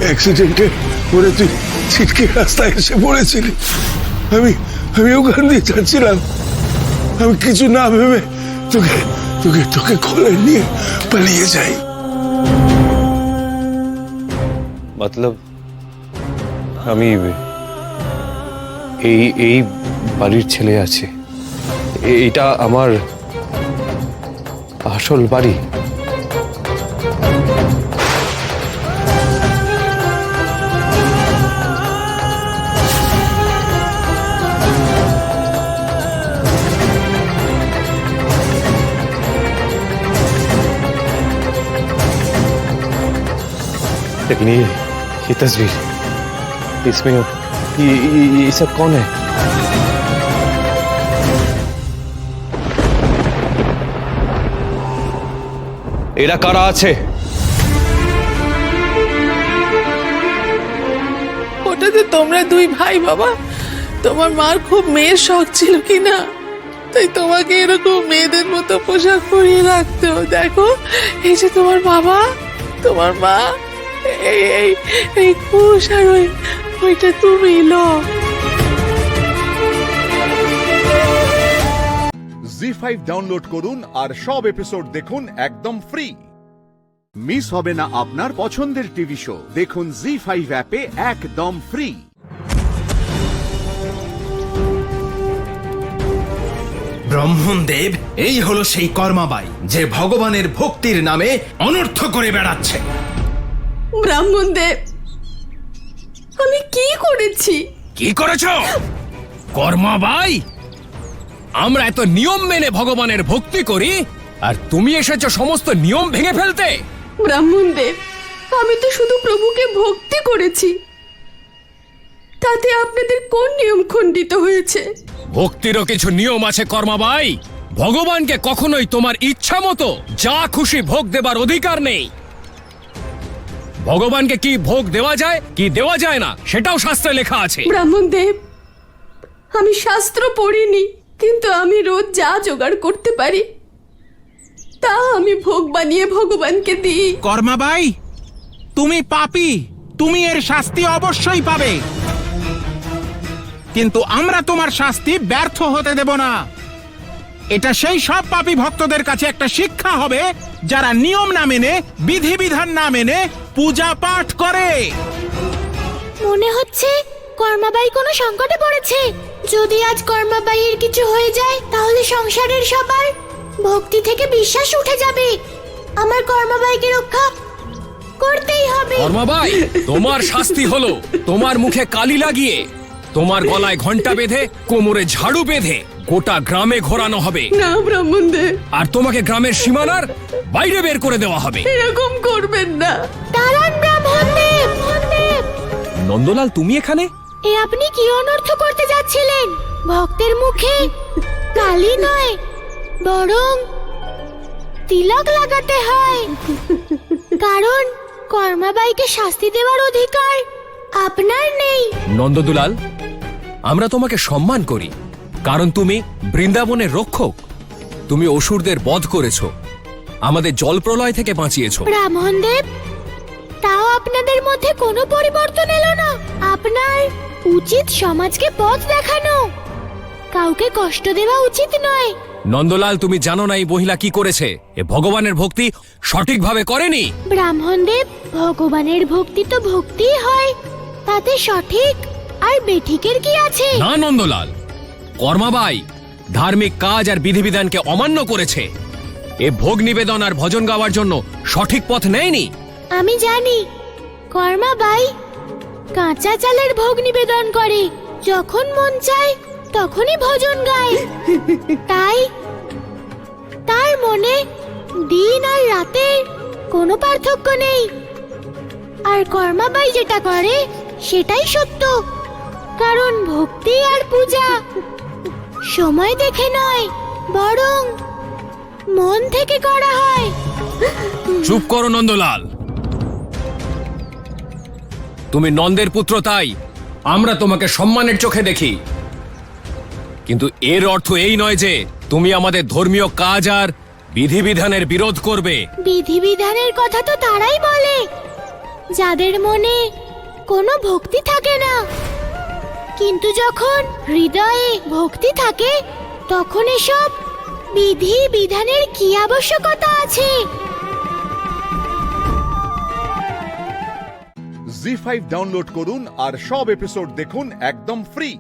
অ্যাক্সিডেন্টে পরে তুই ছিটকে রাস্তায় এসে পড়েছিলি। আমি ওখান দিয়ে যাচ্ছিলাম। আমি কিছু না ভেবে তোকে তোকে তোকে কোলে নিয়ে পালিয়ে যাই। মতলব আমি এই বাড়ির ছেলে আছে, এটা আমার আসল বাড়ি। लेकिन ये तस्वीर, इसमें ये सब कौन है? এরা কারা আছে? ওটা যে তোমরা দুই ভাই বাবা। তোমার মার খুব মেয়ের শখ ছিল কি না, তাই তোমাকে এরকম মেয়েদের মতো পোশাক পরিয়ে রাখতো। দেখো, এই যে তোমার বাবা, তোমার মা, এই কুশ আর ওইটা তুমি। লো জি5 ডাউনলোড করুন আর সব এপিসোড দেখুন একদম ফ্রি। মিস হবে না আপনার পছন্দের টিভি শো। দেখুন জি5 অ্যাপে একদম ফ্রি। ব্রাহ্মণদেব এই হলো সেই কর্মাবাই যে ভগবানের ভক্তির নামে অনর্থ করে বেড়াচ্ছে। ব্রাহ্মণদেব, আমি কি করেছি? কি করেছো? কর্মাবাই, আমরা এত নিয়ম মেনে ভগবানের ভক্তি করি আর তুমি এসেছো সমস্ত নিয়ম ভেঙে ফেলতে। ব্রাহ্মণদেব, আমি তো শুধু প্রভুকে ভক্তি করেছি, তাতে আপনাদের কোন নিয়ম খণ্ডিত হয়েছে? ভক্তিরও কিছু নিয়ম আছে কর্মাবাই। ভগবানকে কখনোই তোমার ইচ্ছা মতো যা খুশি ভোগ দেবার অধিকার নেই। ভগবানকে কি ভোগ দেওয়া যায় কি দেওয়া যায় না সেটাও শাস্ত্রে লেখা আছে। ব্রাহ্মণদেব, আমি শাস্ত্র পড়িনি, কিন্তু আমি রোজ যা জোগাড় করতে পারি তা আমি ভোগ বানিয়ে ভগবানকে দিই। কর্মাবাই, তুমি পাপী, তুমি এর শাস্তি অবশ্যই পাবে, কিন্তু আমরা তোমার শাস্তি ব্যর্থ হতে দেব না। এটা সেই সব পাপী ভক্তদের কাছে একটা শিক্ষা হবে যারা নিয়ম না মেনে, বিধিবিধান না মেনে পূজা পাঠ করে। মনে হচ্ছে কর্মাবাই কোনো সংকটে পড়েছে। যদি আজ কর্মাবাইয়ের কিছু হয়ে যায় তাহলে সংসারের সবার ভক্তি থেকে বিশ্বাস উঠে যাবে। আমার কর্মাবাইকে রক্ষা করতেই হবে। কর্মাবাই, তোমার শাস্তি হলো তোমার মুখে কালি লাগিয়ে, তোমার গলায় ঘন্টা বেঁধে, কোমরে ঝাড়ু বেঁধে গোটা গ্রামে ঘোরানো হবে। না ব্রাহ্মণদেব, আর তোমাকে গ্রামের সীমানার বাইরে বের করে দেওয়া হবে। এরকম করবেন না। দাঁড়ান ব্রাহ্মণদেব। নন্দলাল, তুমি এখানে? এ আপনি কি অনর্থ করতে যাচ্ছিলেন? ভক্তের মুখে কালি নয়, বরং তিলক লাগাতে হয়, কারণ কর্মাবাইকে শাস্তি দেওয়ার অধিকার আপনার নেই। নন্দদুলাল, আমরা তোমাকে সম্মান করি, কারণ তুমি বৃন্দাবনের রক্ষক। তুমি অসুরদের বধ করেছো, আমাদের জল প্রলয় থেকে বাঁচিয়েছো। ব্রাহ্মণদেব, তাও আপনাদের মধ্যে কোনো পরিবর্তন এলো না। আপনার উচিত সমাজকে পথ দেখানো, কাউকে কষ্ট দেওয়া উচিত নয়। নন্দলাল, তুমি জানো না এই মহিলা কি করেছে? এ ভগবানের ভক্তি সঠিকভাবে করেনি। ব্রাহ্মণদেব, ভগবানের ভক্তি তো ভক্তিই হয়, তাতে সঠিক আর বেঠিকের কি আছে? না নন্দলাল, কর্মাবাই ধার্মিক কাজ আর বিধিবিধানকে অমান্য করেছে। এ ভোগ নিবেদন আর ভজন গাওয়ার জন্য সঠিক পথ নেয়নি। আমি জানি কর্মাবাই কাঁচা চালের ভোগ নিবেদন করে, যখন মন চায় তখনই ভজন গায়। তাই তার মনে দিন আর রাতের কোনো পার্থক্য নেই। আর কর্মাবাই যেটা করে সেটাই সত্য, কারণ ভক্তি আর পূজা সময় দেখে নয়, বরং মন থেকে করা হয়। চুপ করো নন্দলাল। তুমি নন্দের পুত্র, তাই আমরা তোমাকে সম্মানের চোখে দেখি। কিন্তু এর অর্থ এই নয় যে তুমি আমাদের ধর্মীয় কাজ আর বিধিবিধানের বিরোধ করবে। বিধিবিধানের কথা তো তারাই বলে যাদের মনে কোনো ভক্তি থাকে না, কিন্তু যখন হৃদয়ে ভক্তি থাকে তখন এসব বিধি বিধানের কি আবশ্যকতা আছে? জি5 ডাউনলোড করুন আর সব এপিসোড দেখুন একদম ফ্রি।